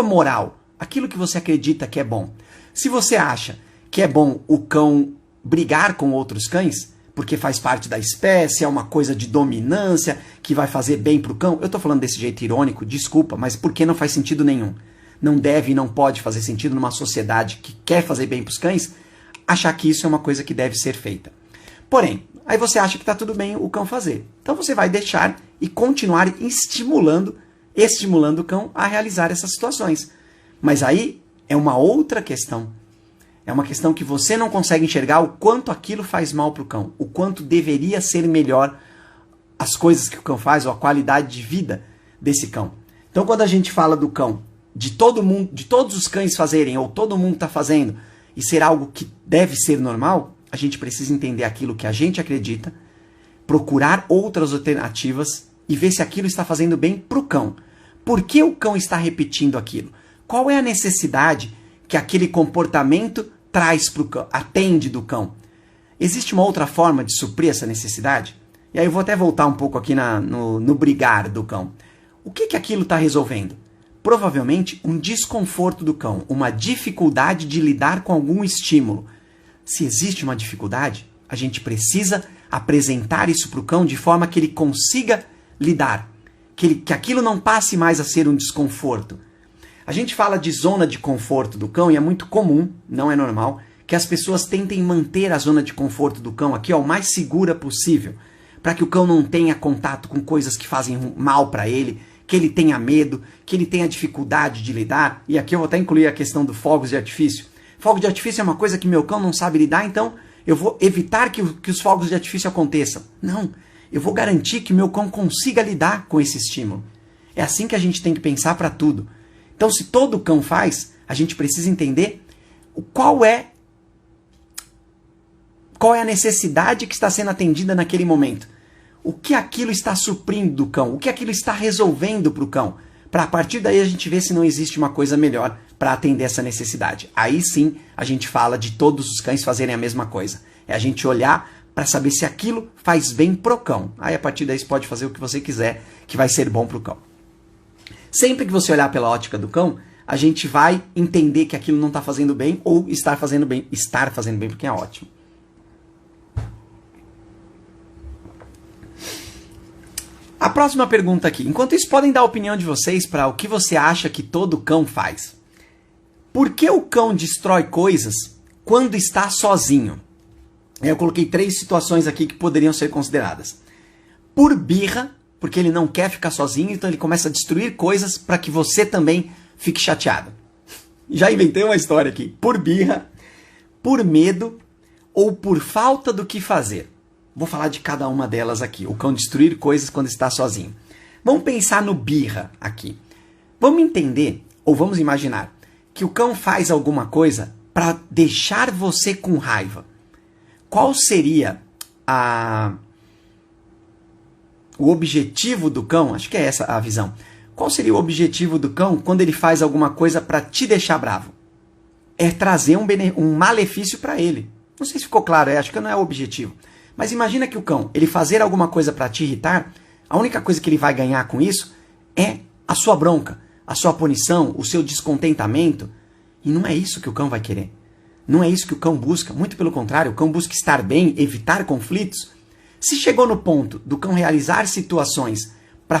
moral, aquilo que você acredita que é bom. Se você acha que é bom o cão brigar com outros cães, porque faz parte da espécie, é uma coisa de dominância, que vai fazer bem pro cão, eu tô falando desse jeito irônico, desculpa, mas porque não faz sentido nenhum. Não deve e não pode fazer sentido numa sociedade que quer fazer bem pros cães, achar que isso é uma coisa que deve ser feita. Porém, aí você acha que tá tudo bem o cão fazer. Então você vai deixar e continuar estimulando o cão a realizar essas situações. Mas aí é uma outra questão. É uma questão que você não consegue enxergar o quanto aquilo faz mal para o cão, o quanto deveria ser melhor as coisas que o cão faz, ou a qualidade de vida desse cão. Então, quando a gente fala do cão, de todo mundo, de todos os cães fazerem, ou todo mundo está fazendo, e ser algo que deve ser normal, a gente precisa entender aquilo que a gente acredita, procurar outras alternativas e ver se aquilo está fazendo bem para o cão. Por que o cão está repetindo aquilo? Qual é a necessidade que aquele comportamento traz para o cão, atende do cão? Existe uma outra forma de suprir essa necessidade? E aí eu vou até voltar um pouco aqui no brigar do cão. O que aquilo está resolvendo? Provavelmente um desconforto do cão, uma dificuldade de lidar com algum estímulo. Se existe uma dificuldade, a gente precisa apresentar isso para o cão de forma que ele consiga lidar, que aquilo não passe mais a ser um desconforto. A gente fala de zona de conforto do cão e é muito comum, não é normal, que as pessoas tentem manter a zona de conforto do cão aqui o mais segura possível, para que o cão não tenha contato com coisas que fazem mal para ele, que ele tenha medo, que ele tenha dificuldade de lidar. E aqui eu vou até incluir a questão do fogos de artifício. Fogo de artifício é uma coisa que meu cão não sabe lidar, então eu vou evitar que os fogos de artifício aconteçam. Não, eu vou garantir que meu cão consiga lidar com esse estímulo. É assim que a gente tem que pensar para tudo. Então, se todo cão faz, a gente precisa entender qual é a necessidade que está sendo atendida naquele momento. O que aquilo está suprindo do cão, o que aquilo está resolvendo para o cão. Para a partir daí a gente ver se não existe uma coisa melhor para atender essa necessidade. Aí sim a gente fala de todos os cães fazerem a mesma coisa. É a gente olhar para saber se aquilo faz bem pro cão. Aí a partir daí você pode fazer o que você quiser, que vai ser bom pro cão. Sempre que você olhar pela ótica do cão, a gente vai entender que aquilo não está fazendo bem ou estar fazendo bem porque é ótimo. A próxima pergunta aqui. Enquanto isso, podem dar a opinião de vocês para o que você acha que todo cão faz. Por que o cão destrói coisas quando está sozinho? Eu coloquei 3 situações aqui que poderiam ser consideradas. Por birra, porque ele não quer ficar sozinho, então ele começa a destruir coisas para que você também fique chateado. Já inventei uma história aqui. Por birra, por medo ou por falta do que fazer. Vou falar de cada uma delas aqui. O cão destruir coisas quando está sozinho. Vamos pensar no birra aqui. Vamos entender, ou vamos imaginar, que o cão faz alguma coisa para deixar você com raiva. Qual seria o objetivo do cão? Acho que é essa a visão. Qual seria o objetivo do cão quando ele faz alguma coisa para te deixar bravo? É trazer um malefício para ele. Não sei se ficou claro, acho que não é o objetivo. Mas imagina que o cão, ele fazer alguma coisa para te irritar, a única coisa que ele vai ganhar com isso é a sua bronca, a sua punição, o seu descontentamento. E não é isso que o cão vai querer. Não é isso que o cão busca. Muito pelo contrário, o cão busca estar bem, evitar conflitos. Se chegou no ponto do cão realizar situações para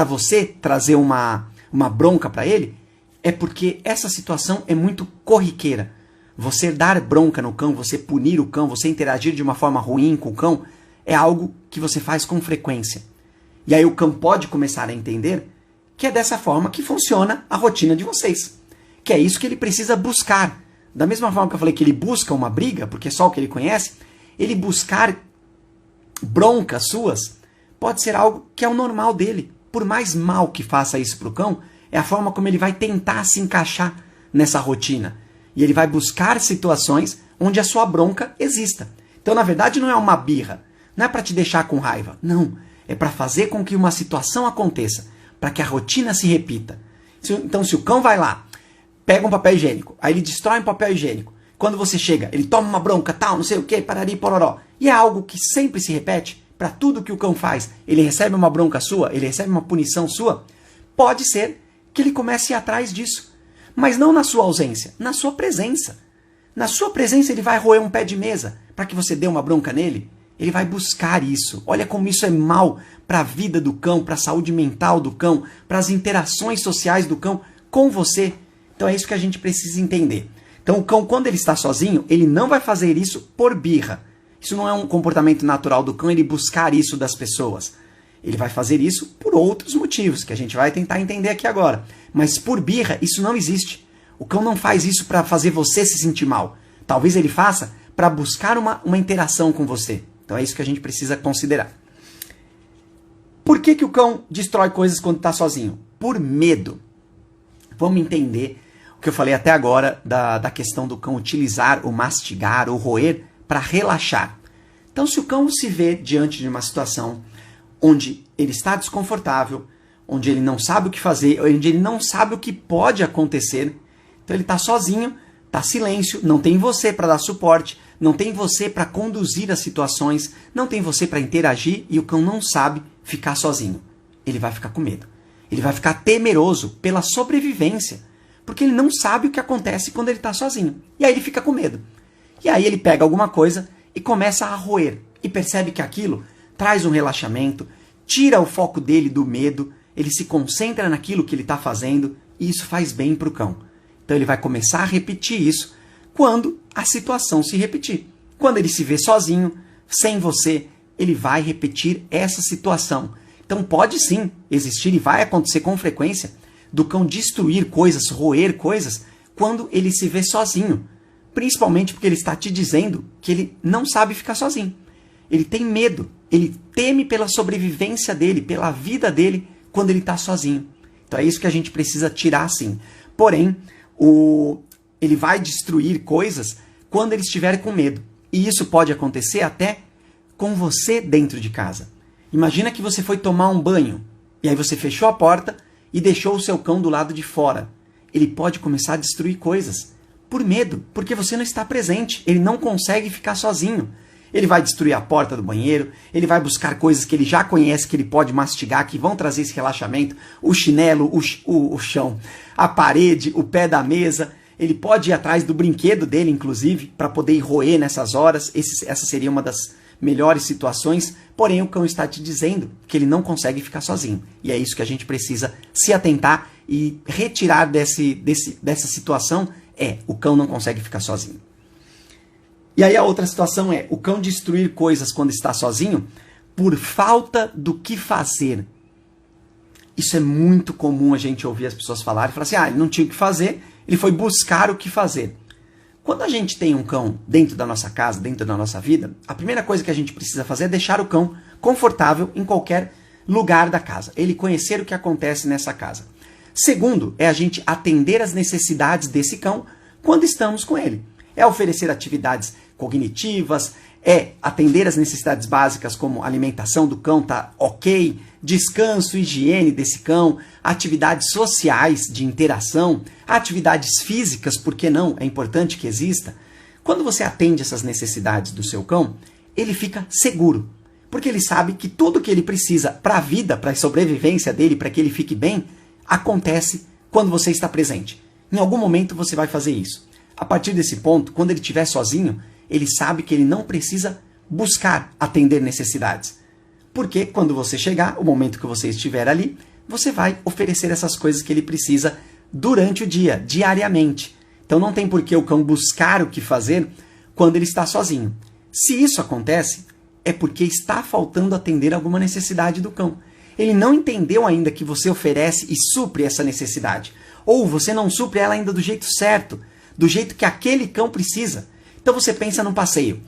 você trazer uma bronca para ele, é porque essa situação é muito corriqueira. Você dar bronca no cão, você punir o cão, você interagir de uma forma ruim com o cão, é algo que você faz com frequência. E aí o cão pode começar a entender que é dessa forma que funciona a rotina de vocês. Que é isso que ele precisa buscar. Da mesma forma que eu falei que ele busca uma briga, porque é só o que ele conhece, ele buscar broncas suas pode ser algo que é o normal dele. Por mais mal que faça isso para o cão, é a forma como ele vai tentar se encaixar nessa rotina. E ele vai buscar situações onde a sua bronca exista. Então, na verdade, não é uma birra. Não é para te deixar com raiva. Não. É para fazer com que uma situação aconteça. Para que a rotina se repita. Então, se o cão vai lá, pega um papel higiênico, aí ele destrói um papel higiênico. Quando você chega, ele toma uma bronca, tal, não sei o que, parari, pororó. E é algo que sempre se repete para tudo que o cão faz. Ele recebe uma bronca sua, ele recebe uma punição sua. Pode ser que ele comece a ir atrás disso. Mas não na sua ausência, na sua presença. Na sua presença ele vai roer um pé de mesa para que você dê uma bronca nele. Ele vai buscar isso. Olha como isso é mal para a vida do cão, para a saúde mental do cão, para as interações sociais do cão com você. Então é isso que a gente precisa entender. Então o cão, quando ele está sozinho, ele não vai fazer isso por birra. Isso não é um comportamento natural do cão, ele buscar isso das pessoas. Ele vai fazer isso por outros motivos, que a gente vai tentar entender aqui agora. Mas por birra, isso não existe. O cão não faz isso para fazer você se sentir mal. Talvez ele faça para buscar uma interação com você. Então é isso que a gente precisa considerar. Por que o cão destrói coisas quando está sozinho? Por medo. Vamos entender o que eu falei até agora da questão do cão utilizar o mastigar, o roer, para relaxar. Então se o cão se vê diante de uma situação onde ele está desconfortável, onde ele não sabe o que fazer, onde ele não sabe o que pode acontecer. Então ele está sozinho, está silêncio, não tem você para dar suporte, não tem você para conduzir as situações, não tem você para interagir e o cão não sabe ficar sozinho. Ele vai ficar com medo. Ele vai ficar temeroso pela sobrevivência, porque ele não sabe o que acontece quando ele está sozinho. E aí ele fica com medo. E aí ele pega alguma coisa e começa a roer e percebe que aquilo traz um relaxamento, tira o foco dele do medo, ele se concentra naquilo que ele está fazendo e isso faz bem para o cão. Então ele vai começar a repetir isso quando a situação se repetir. Quando ele se vê sozinho, sem você, ele vai repetir essa situação. Então pode sim existir e vai acontecer com frequência do cão destruir coisas, roer coisas, quando ele se vê sozinho. Principalmente porque ele está te dizendo que ele não sabe ficar sozinho. Ele tem medo, ele teme pela sobrevivência dele, pela vida dele, quando ele está sozinho. Então é isso que a gente precisa tirar sim. Porém, ele vai destruir coisas quando ele estiver com medo. E isso pode acontecer até com você dentro de casa. Imagina que você foi tomar um banho, e aí você fechou a porta e deixou o seu cão do lado de fora. Ele pode começar a destruir coisas por medo, porque você não está presente. Ele não consegue ficar sozinho. Ele vai destruir a porta do banheiro, ele vai buscar coisas que ele já conhece, que ele pode mastigar, que vão trazer esse relaxamento, o chinelo, o chão, a parede, o pé da mesa. Ele pode ir atrás do brinquedo dele, inclusive, para poder ir roer nessas horas. Essa seria uma das melhores situações, porém o cão está te dizendo que ele não consegue ficar sozinho. E é isso que a gente precisa se atentar e retirar dessa situação. O cão não consegue ficar sozinho. E aí a outra situação é o cão destruir coisas quando está sozinho por falta do que fazer. Isso é muito comum a gente ouvir as pessoas falarem e falar assim, ele não tinha o que fazer, ele foi buscar o que fazer. Quando a gente tem um cão dentro da nossa casa, dentro da nossa vida, a primeira coisa que a gente precisa fazer é deixar o cão confortável em qualquer lugar da casa. Ele conhecer o que acontece nessa casa. Segundo, é a gente atender às necessidades desse cão quando estamos com ele. É oferecer atividades cognitivas, é atender às necessidades básicas como alimentação do cão tá ok, descanso, higiene desse cão, atividades sociais de interação, atividades físicas, por que não? É importante que exista. Quando você atende essas necessidades do seu cão, ele fica seguro, porque ele sabe que tudo que ele precisa para a vida, para a sobrevivência dele, para que ele fique bem, acontece quando você está presente. Em algum momento você vai fazer isso. A partir desse ponto, quando ele estiver sozinho, ele sabe que ele não precisa buscar atender necessidades. Porque quando você chegar, o momento que você estiver ali, você vai oferecer essas coisas que ele precisa durante o dia, diariamente. Então não tem por que o cão buscar o que fazer quando ele está sozinho. Se isso acontece, é porque está faltando atender alguma necessidade do cão. Ele não entendeu ainda que você oferece e supre essa necessidade. Ou você não supre ela ainda do jeito certo, do jeito que aquele cão precisa. Então você pensa num passeio.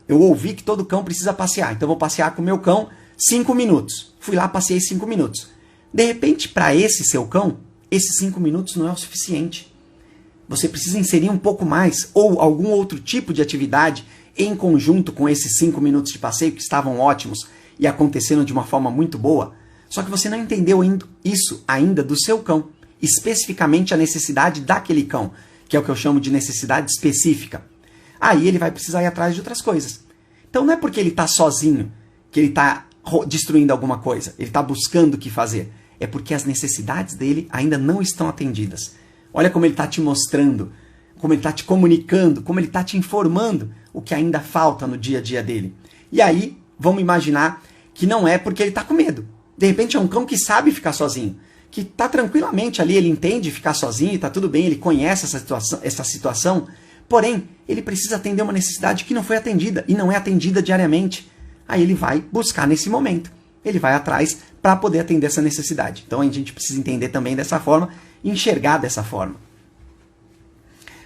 Eu ouvi que todo cão precisa passear, então vou passear com o meu cão 5 minutos. Fui lá, passei 5 minutos. De repente, para esse seu cão, esses 5 minutos não é o suficiente. Você precisa inserir um pouco mais, ou algum outro tipo de atividade em conjunto com esses 5 minutos de passeio que estavam ótimos e aconteceram de uma forma muito boa. Só que você não entendeu isso ainda do seu cão, especificamente a necessidade daquele cão, que é o que eu chamo de necessidade específica. Aí ele vai precisar ir atrás de outras coisas. Então não é porque ele está sozinho que ele está destruindo alguma coisa, ele está buscando o que fazer. É porque as necessidades dele ainda não estão atendidas. Olha como ele está te mostrando, como ele está te comunicando, como ele está te informando o que ainda falta no dia a dia dele. E aí, vamos imaginar que não é porque ele está com medo. De repente é um cão que sabe ficar sozinho, que está tranquilamente ali, ele entende ficar sozinho e está tudo bem, ele conhece essa situação, porém, ele precisa atender uma necessidade que não foi atendida e não é atendida diariamente. Aí ele vai buscar nesse momento, ele vai atrás para poder atender essa necessidade. Então a gente precisa entender também dessa forma, enxergar dessa forma.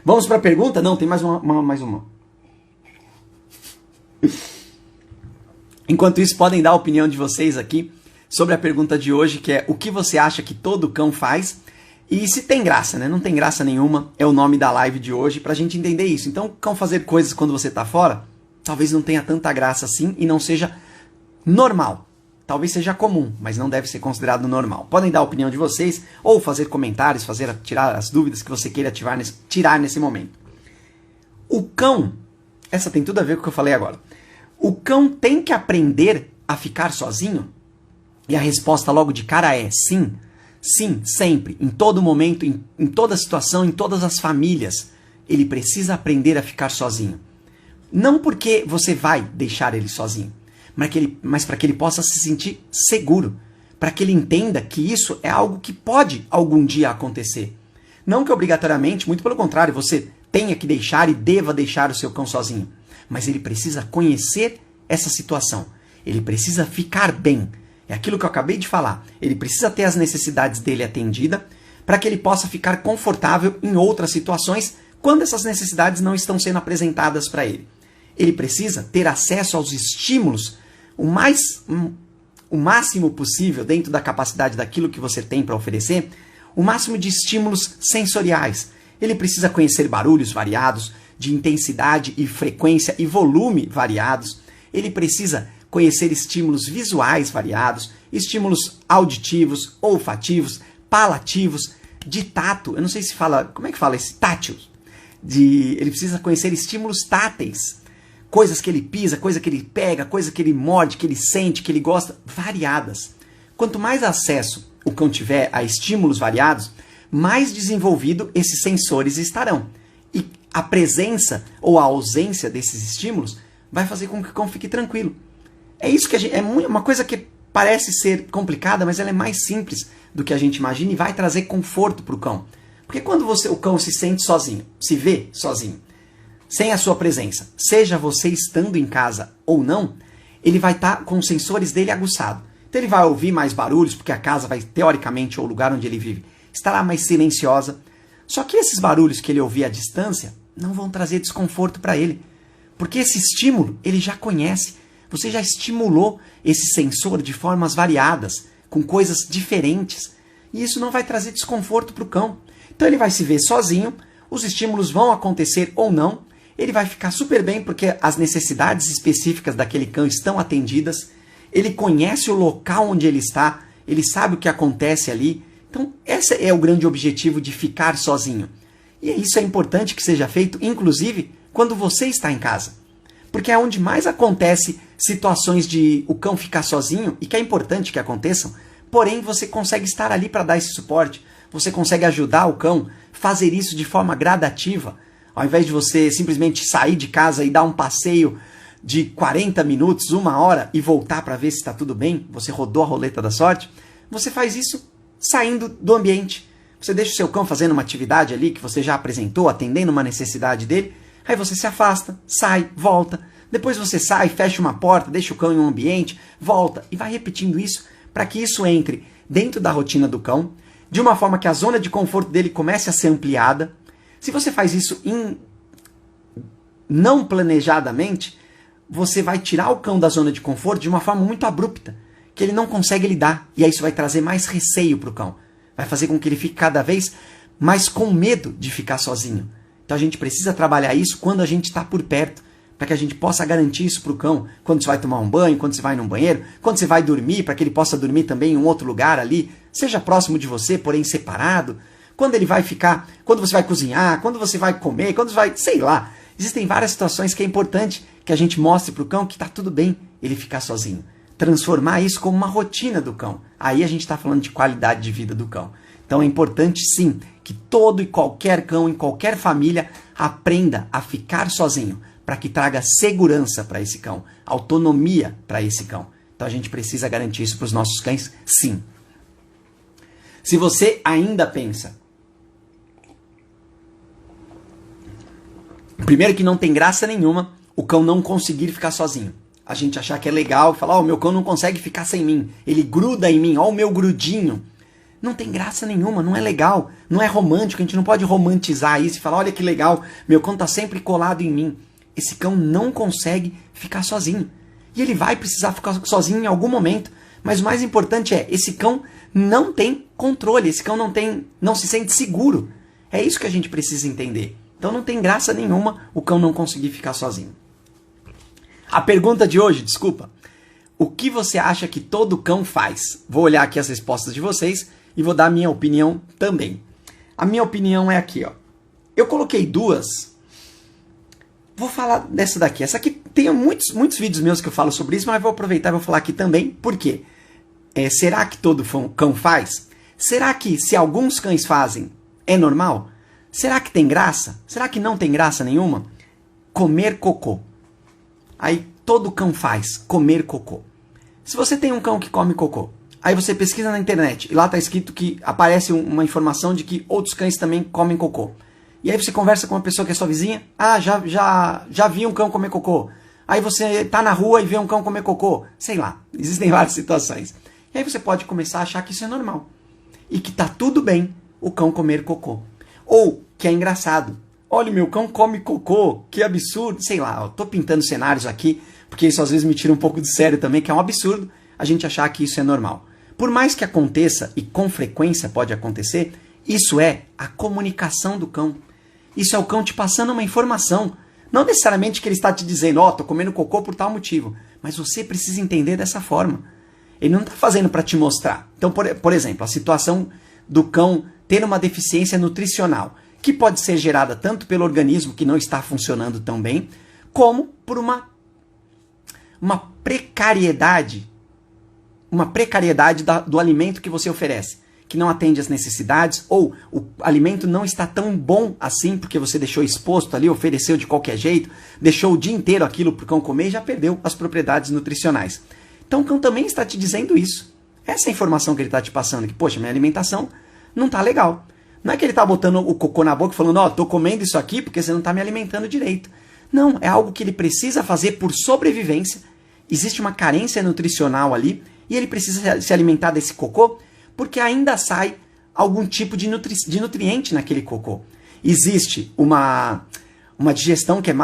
Vamos para a pergunta? Não, tem mais uma. Enquanto isso, podem dar a opinião de vocês aqui sobre a pergunta de hoje, que é o que você acha que todo cão faz? E se tem graça, né? Não tem graça nenhuma, é o nome da live de hoje, pra gente entender isso. Então, o cão fazer coisas quando você tá fora, talvez não tenha tanta graça assim e não seja normal. Talvez seja comum, mas não deve ser considerado normal. Podem dar a opinião de vocês, ou fazer comentários, tirar as dúvidas que você queira tirar nesse momento. O cão, essa tem tudo a ver com o que eu falei agora. O cão tem que aprender a ficar sozinho? E a resposta logo de cara é sim. Sim, sempre, em todo momento, em toda situação, em todas as famílias. Ele precisa aprender a ficar sozinho. Não porque você vai deixar ele sozinho, mas para que ele possa se sentir seguro, para que ele entenda que isso é algo que pode algum dia acontecer. Não que obrigatoriamente, muito pelo contrário, você tenha que deixar e deva deixar o seu cão sozinho, mas ele precisa conhecer essa situação, ele precisa ficar bem. É aquilo que eu acabei de falar, ele precisa ter as necessidades dele atendidas para que ele possa ficar confortável em outras situações quando essas necessidades não estão sendo apresentadas para ele. Ele precisa ter acesso aos estímulos o máximo possível dentro da capacidade daquilo que você tem para oferecer, o máximo de estímulos sensoriais. Ele precisa conhecer barulhos variados, de intensidade e frequência e volume variados. Ele precisa conhecer estímulos visuais variados, estímulos auditivos, olfativos, palativos, de tato. Eu não sei se fala, como é que fala esse? Tátil. Ele precisa conhecer estímulos táteis. Coisas que ele pisa, coisa que ele pega, coisa que ele morde, que ele sente, que ele gosta, variadas. Quanto mais acesso o cão tiver a estímulos variados, mais desenvolvido esses sensores estarão. E a presença ou a ausência desses estímulos vai fazer com que o cão fique tranquilo. É isso que é uma coisa que parece ser complicada, mas ela é mais simples do que a gente imagina e vai trazer conforto para o cão. Porque quando o cão se sente sozinho, se vê sozinho, sem a sua presença, seja você estando em casa ou não, ele vai estar com os sensores dele aguçados. Então ele vai ouvir mais barulhos, porque a casa vai, teoricamente, ou o lugar onde ele vive, estará mais silenciosa. Só que esses barulhos que ele ouvir à distância não vão trazer desconforto para ele. Porque esse estímulo ele já conhece. Você já estimulou esse sensor de formas variadas, com coisas diferentes. E isso não vai trazer desconforto para o cão. Então ele vai se ver sozinho, os estímulos vão acontecer ou não, ele vai ficar super bem porque as necessidades específicas daquele cão estão atendidas, ele conhece o local onde ele está, ele sabe o que acontece ali. Então esse é o grande objetivo de ficar sozinho. E isso é importante que seja feito, inclusive, quando você está em casa. Porque é onde mais acontece situações de o cão ficar sozinho, e que é importante que aconteçam, porém você consegue estar ali para dar esse suporte, você consegue ajudar o cão a fazer isso de forma gradativa, ao invés de você simplesmente sair de casa e dar um passeio de 40 minutos, 1 hora e voltar para ver se está tudo bem, você rodou a roleta da sorte, você faz isso saindo do ambiente. Você deixa o seu cão fazendo uma atividade ali que você já apresentou, atendendo uma necessidade dele, aí você se afasta, sai, volta, depois você sai, fecha uma porta, deixa o cão em um ambiente, volta e vai repetindo isso para que isso entre dentro da rotina do cão, de uma forma que a zona de conforto dele comece a ser ampliada. Se você faz isso não planejadamente, você vai tirar o cão da zona de conforto de uma forma muito abrupta, que ele não consegue lidar, e aí isso vai trazer mais receio para o cão. Vai fazer com que ele fique cada vez mais com medo de ficar sozinho. Então a gente precisa trabalhar isso quando a gente está por perto, para que a gente possa garantir isso para o cão, quando você vai tomar um banho, quando você vai num banheiro, quando você vai dormir, para que ele possa dormir também em um outro lugar ali, seja próximo de você, porém separado, quando ele vai ficar, quando você vai cozinhar, quando você vai comer, quando você vai, sei lá. Existem várias situações que é importante que a gente mostre para o cão que está tudo bem ele ficar sozinho. Transformar isso como uma rotina do cão. Aí a gente está falando de qualidade de vida do cão. Então é importante sim que todo e qualquer cão em qualquer família aprenda a ficar sozinho, para que traga segurança para esse cão, autonomia para esse cão. Então a gente precisa garantir isso para os nossos cães, sim. Se você ainda pensa, primeiro que não tem graça nenhuma o cão não conseguir ficar sozinho. A gente achar que é legal e falar, o meu cão não consegue ficar sem mim, ele gruda em mim, ó o meu grudinho. Não tem graça nenhuma, não é legal, não é romântico, a gente não pode romantizar isso e falar, olha que legal, meu cão está sempre colado em mim. Esse cão não consegue ficar sozinho. E ele vai precisar ficar sozinho em algum momento. Mas o mais importante é, esse cão não tem controle, esse cão não se sente seguro. É isso que a gente precisa entender. Então não tem graça nenhuma o cão não conseguir ficar sozinho. A pergunta de hoje, desculpa. O que você acha que todo cão faz? Vou olhar aqui as respostas de vocês e vou dar a minha opinião também. A minha opinião é aqui, ó. Eu coloquei duas. Vou falar dessa daqui. Essa aqui tem muitos vídeos meus que eu falo sobre isso, mas vou aproveitar e vou falar aqui também. Por quê? Será que todo cão faz? Será que se alguns cães fazem, é normal? Será que tem graça? Será que não tem graça nenhuma? Comer cocô. Aí todo cão faz? Comer cocô. Se você tem um cão que come cocô, aí você pesquisa na internet e lá está escrito que aparece uma informação de que outros cães também comem cocô. E aí você conversa com uma pessoa que é sua vizinha, já vi um cão comer cocô. Aí você tá na rua e vê um cão comer cocô. Sei lá, existem várias situações. E aí você pode começar a achar que isso é normal. E que tá tudo bem o cão comer cocô. Ou que é engraçado. Olha, meu cão come cocô, que absurdo. Sei lá, eu tô pintando cenários aqui, porque isso às vezes me tira um pouco de sério também, que é um absurdo a gente achar que isso é normal. Por mais que aconteça, e com frequência pode acontecer, isso é a comunicação do cão. Isso é o cão te passando uma informação. Não necessariamente que ele está te dizendo, tô comendo cocô por tal motivo. Mas você precisa entender dessa forma. Ele não está fazendo para te mostrar. Então, por exemplo, a situação do cão ter uma deficiência nutricional, que pode ser gerada tanto pelo organismo que não está funcionando tão bem, como por uma precariedade do alimento que você oferece, que não atende às necessidades, ou o alimento não está tão bom assim, porque você deixou exposto ali, ofereceu de qualquer jeito, deixou o dia inteiro aquilo para o cão comer e já perdeu as propriedades nutricionais. Então o cão também está te dizendo isso. Essa é a informação que ele está te passando, que, poxa, minha alimentação não está legal. Não é que ele está botando o cocô na boca e falando, estou comendo isso aqui porque você não está me alimentando direito. Não, é algo que ele precisa fazer por sobrevivência. Existe uma carência nutricional ali e ele precisa se alimentar desse cocô porque ainda sai algum tipo de nutriente naquele cocô. Existe uma digestão que é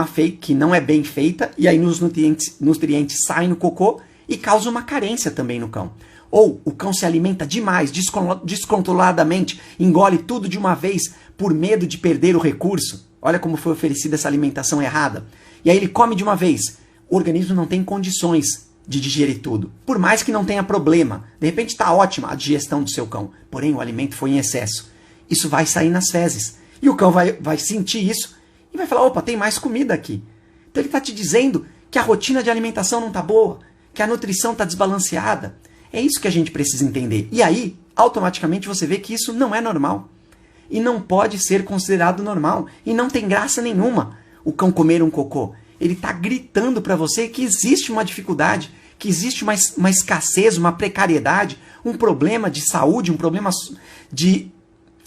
que não é bem feita e aí os nutrientes saem no cocô e causa uma carência também no cão. Ou o cão se alimenta demais, descontroladamente, engole tudo de uma vez por medo de perder o recurso. Olha como foi oferecida essa alimentação errada. E aí ele come de uma vez. O organismo não tem condições de digerir tudo. Por mais que não tenha problema. De repente está ótima a digestão do seu cão. Porém, o alimento foi em excesso. Isso vai sair nas fezes. E o cão vai sentir isso e vai falar, opa, tem mais comida aqui. Então ele está te dizendo que a rotina de alimentação não está boa, que a nutrição está desbalanceada. É isso que a gente precisa entender. E aí, automaticamente você vê que isso não é normal. E não pode ser considerado normal. E não tem graça nenhuma o cão comer um cocô. Ele está gritando para você que existe uma dificuldade, que existe uma escassez, uma precariedade, um problema de saúde, um problema de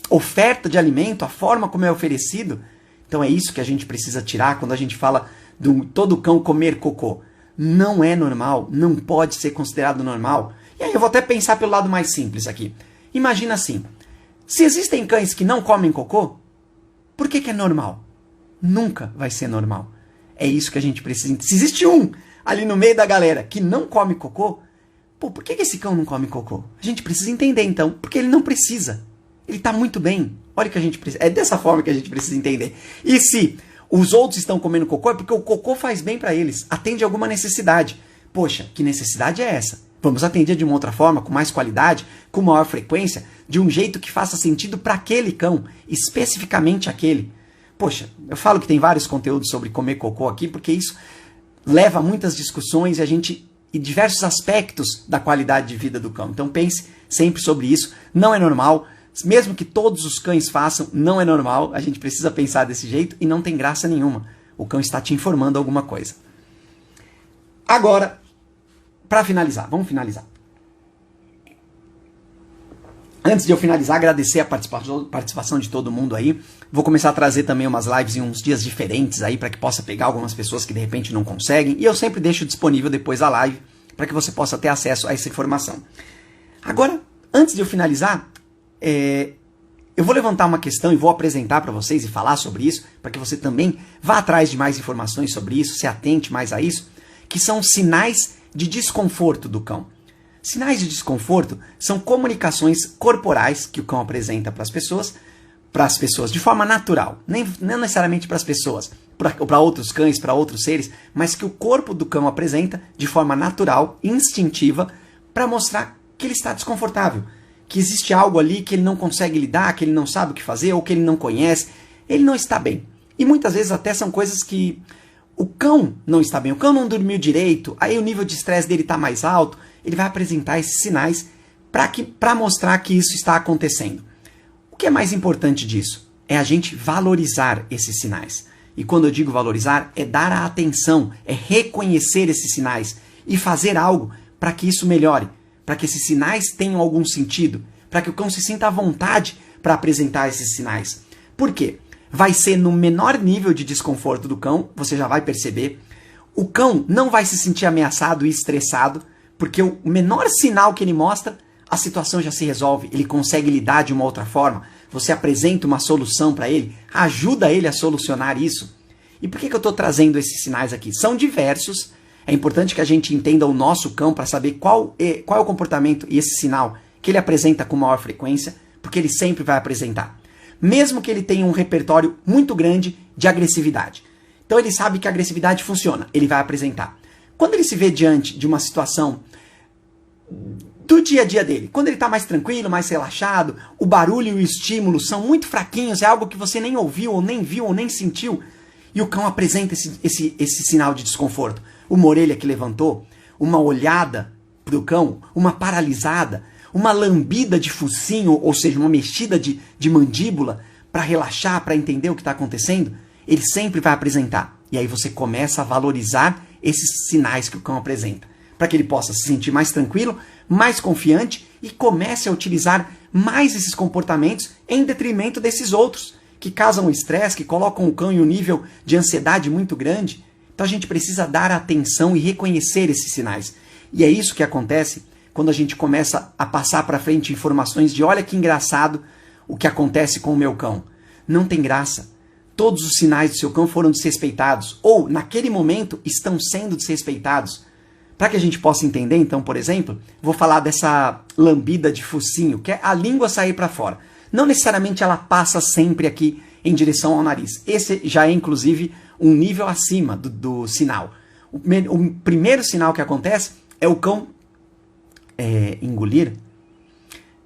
oferta de alimento, a forma como é oferecido. Então é isso que a gente precisa tirar quando a gente fala de todo cão comer cocô. Não é normal, não pode ser considerado normal. E aí eu vou até pensar pelo lado mais simples aqui. Imagina assim, se existem cães que não comem cocô, por que é normal? Nunca vai ser normal. É isso que a gente precisa entender. Se existe um ali no meio da galera que não come cocô, por que esse cão não come cocô? A gente precisa entender então, porque ele não precisa. Ele está muito bem. Olha o que a gente precisa. É dessa forma que a gente precisa entender. E se os outros estão comendo cocô, é porque o cocô faz bem para eles, atende alguma necessidade. Poxa, que necessidade é essa? Vamos atender de uma outra forma, com mais qualidade, com maior frequência, de um jeito que faça sentido para aquele cão, especificamente aquele. Poxa, eu falo que tem vários conteúdos sobre comer cocô aqui, porque isso leva a muitas discussões e diversos aspectos da qualidade de vida do cão. Então pense sempre sobre isso. Não é normal, mesmo que todos os cães façam, não é normal. A gente precisa pensar desse jeito e não tem graça nenhuma. O cão está te informando alguma coisa. Agora, para finalizar, vamos finalizar. Antes de eu finalizar, agradecer a participação de todo mundo aí. Vou começar a trazer também umas lives em uns dias diferentes aí, para que possa pegar algumas pessoas que de repente não conseguem. E eu sempre deixo disponível depois da live, para que você possa ter acesso a essa informação. Agora, antes de eu finalizar, eu vou levantar uma questão e vou apresentar para vocês e falar sobre isso, para que você também vá atrás de mais informações sobre isso, se atente mais a isso, que são sinais de desconforto do cão. Sinais de desconforto são comunicações corporais que o cão apresenta para as pessoas de forma natural, não necessariamente para as pessoas, para outros cães, para outros seres, mas que o corpo do cão apresenta de forma natural, instintiva, para mostrar que ele está desconfortável, que existe algo ali que ele não consegue lidar, que ele não sabe o que fazer, ou que ele não conhece, ele não está bem. E muitas vezes até são coisas que o cão não está bem, o cão não dormiu direito, aí o nível de estresse dele está mais alto, ele vai apresentar esses sinais para mostrar que isso está acontecendo. O que é mais importante disso? É a gente valorizar esses sinais. E quando eu digo valorizar, é dar a atenção, é reconhecer esses sinais e fazer algo para que isso melhore, para que esses sinais tenham algum sentido, para que o cão se sinta à vontade para apresentar esses sinais. Por quê? Vai ser no menor nível de desconforto do cão, você já vai perceber. O cão não vai se sentir ameaçado e estressado, porque o menor sinal que ele mostra, a situação já se resolve, ele consegue lidar de uma outra forma. Você apresenta uma solução para ele, ajuda ele a solucionar isso. E por que eu estou trazendo esses sinais aqui? São diversos, é importante que a gente entenda o nosso cão para saber qual é o comportamento e esse sinal que ele apresenta com maior frequência, porque ele sempre vai apresentar. Mesmo que ele tenha um repertório muito grande de agressividade. Então ele sabe que a agressividade funciona, ele vai apresentar. Quando ele se vê diante de uma situação do dia a dia dele, quando ele está mais tranquilo, mais relaxado, o barulho e o estímulo são muito fraquinhos, é algo que você nem ouviu, ou nem viu, ou nem sentiu, e o cão apresenta esse sinal de desconforto. Uma orelha que levantou, uma olhada para o cão, uma paralisada, uma lambida de focinho, ou seja, uma mexida de mandíbula para relaxar, para entender o que está acontecendo, ele sempre vai apresentar. E aí você começa a valorizar esses sinais que o cão apresenta, para que ele possa se sentir mais tranquilo, mais confiante e comece a utilizar mais esses comportamentos em detrimento desses outros, que causam estresse, que colocam o cão em um nível de ansiedade muito grande. Então a gente precisa dar atenção e reconhecer esses sinais. E é isso que acontece quando a gente começa a passar para frente informações de olha que engraçado o que acontece com o meu cão. Não tem graça. Todos os sinais do seu cão foram desrespeitados, ou naquele momento estão sendo desrespeitados. Para que a gente possa entender, então, por exemplo, vou falar dessa lambida de focinho, que é a língua sair para fora. Não necessariamente ela passa sempre aqui em direção ao nariz. Esse já é, inclusive, um nível acima do sinal. O primeiro sinal que acontece é o cão engolir.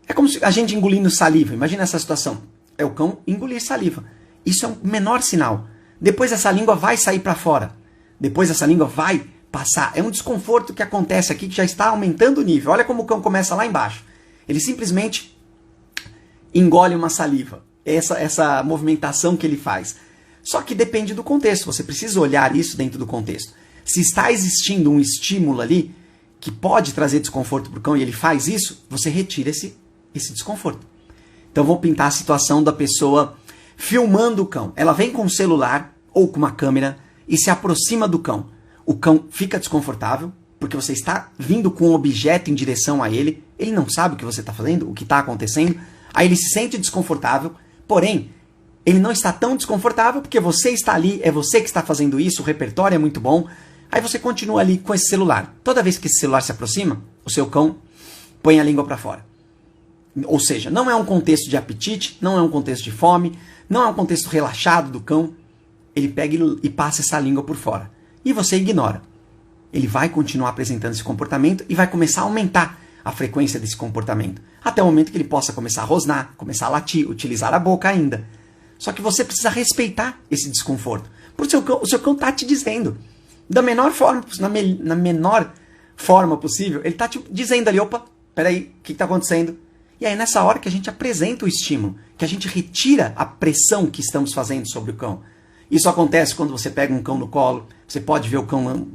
É como se a gente engolindo saliva. Imagina essa situação. É o cão engolir saliva. Isso é um menor sinal. Depois essa língua vai sair para fora. Depois essa língua vai passar. É um desconforto que acontece aqui que já está aumentando o nível. Olha como o cão começa lá embaixo. Ele simplesmente engole uma saliva. Essa movimentação que ele faz. Só que depende do contexto. Você precisa olhar isso dentro do contexto. Se está existindo um estímulo ali que pode trazer desconforto para o cão e ele faz isso, você retira esse desconforto. Então vou pintar a situação da pessoa filmando o cão. Ela vem com um celular ou com uma câmera e se aproxima do cão. O cão fica desconfortável porque você está vindo com um objeto em direção a ele. Ele não sabe o que você está fazendo, o que está acontecendo. Aí ele se sente desconfortável, porém, ele não está tão desconfortável porque você está ali, é você que está fazendo isso, o repertório é muito bom. Aí você continua ali com esse celular. Toda vez que esse celular se aproxima, o seu cão põe a língua para fora. Ou seja, não é um contexto de apetite, não é um contexto de fome, não é um contexto relaxado do cão. Ele pega e passa essa língua por fora. E você ignora. Ele vai continuar apresentando esse comportamento e vai começar a aumentar a frequência desse comportamento. Até o momento que ele possa começar a rosnar, começar a latir, utilizar a boca ainda. Só que você precisa respeitar esse desconforto. Porque o seu cão está te dizendo. Da menor forma, na menor forma possível, ele está te dizendo ali, opa, peraí, o que está acontecendo? E aí nessa hora que a gente apresenta o estímulo, que a gente retira a pressão que estamos fazendo sobre o cão. Isso acontece quando você pega um cão no colo, você pode ver o cão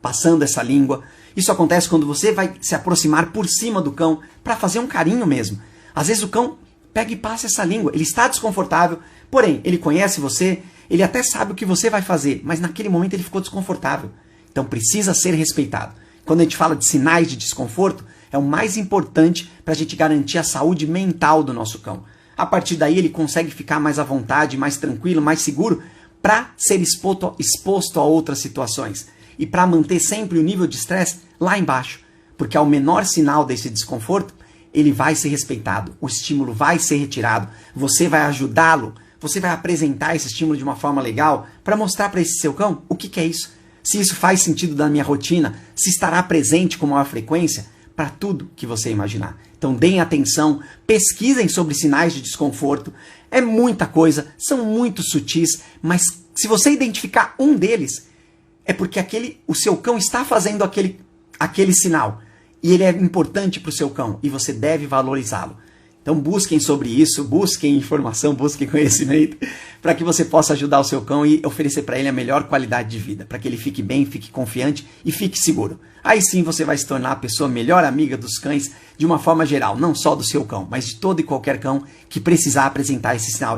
passando essa língua. Isso acontece quando você vai se aproximar por cima do cão para fazer um carinho mesmo. Às vezes o cão pega e passa essa língua, ele está desconfortável, porém, ele conhece você, ele até sabe o que você vai fazer, mas naquele momento ele ficou desconfortável. Então precisa ser respeitado. Quando a gente fala de sinais de desconforto, é o mais importante para a gente garantir a saúde mental do nosso cão. A partir daí ele consegue ficar mais à vontade, mais tranquilo, mais seguro para ser exposto a outras situações. E para manter sempre o nível de estresse lá embaixo. Porque ao menor sinal desse desconforto, ele vai ser respeitado, o estímulo vai ser retirado, você vai ajudá-lo, você vai apresentar esse estímulo de uma forma legal para mostrar para esse seu cão o que é isso. Se isso faz sentido na minha rotina, se estará presente com maior frequência para tudo que você imaginar. Então deem atenção, pesquisem sobre sinais de desconforto. É muita coisa, são muito sutis, mas se você identificar um deles, é porque o seu cão está fazendo aquele sinal. E ele é importante para o seu cão e você deve valorizá-lo. Então busquem sobre isso, busquem informação, busquem conhecimento, para que você possa ajudar o seu cão e oferecer para ele a melhor qualidade de vida, para que ele fique bem, fique confiante e fique seguro. Aí sim você vai se tornar a pessoa melhor amiga dos cães de uma forma geral, não só do seu cão, mas de todo e qualquer cão que precisar apresentar esse sinal.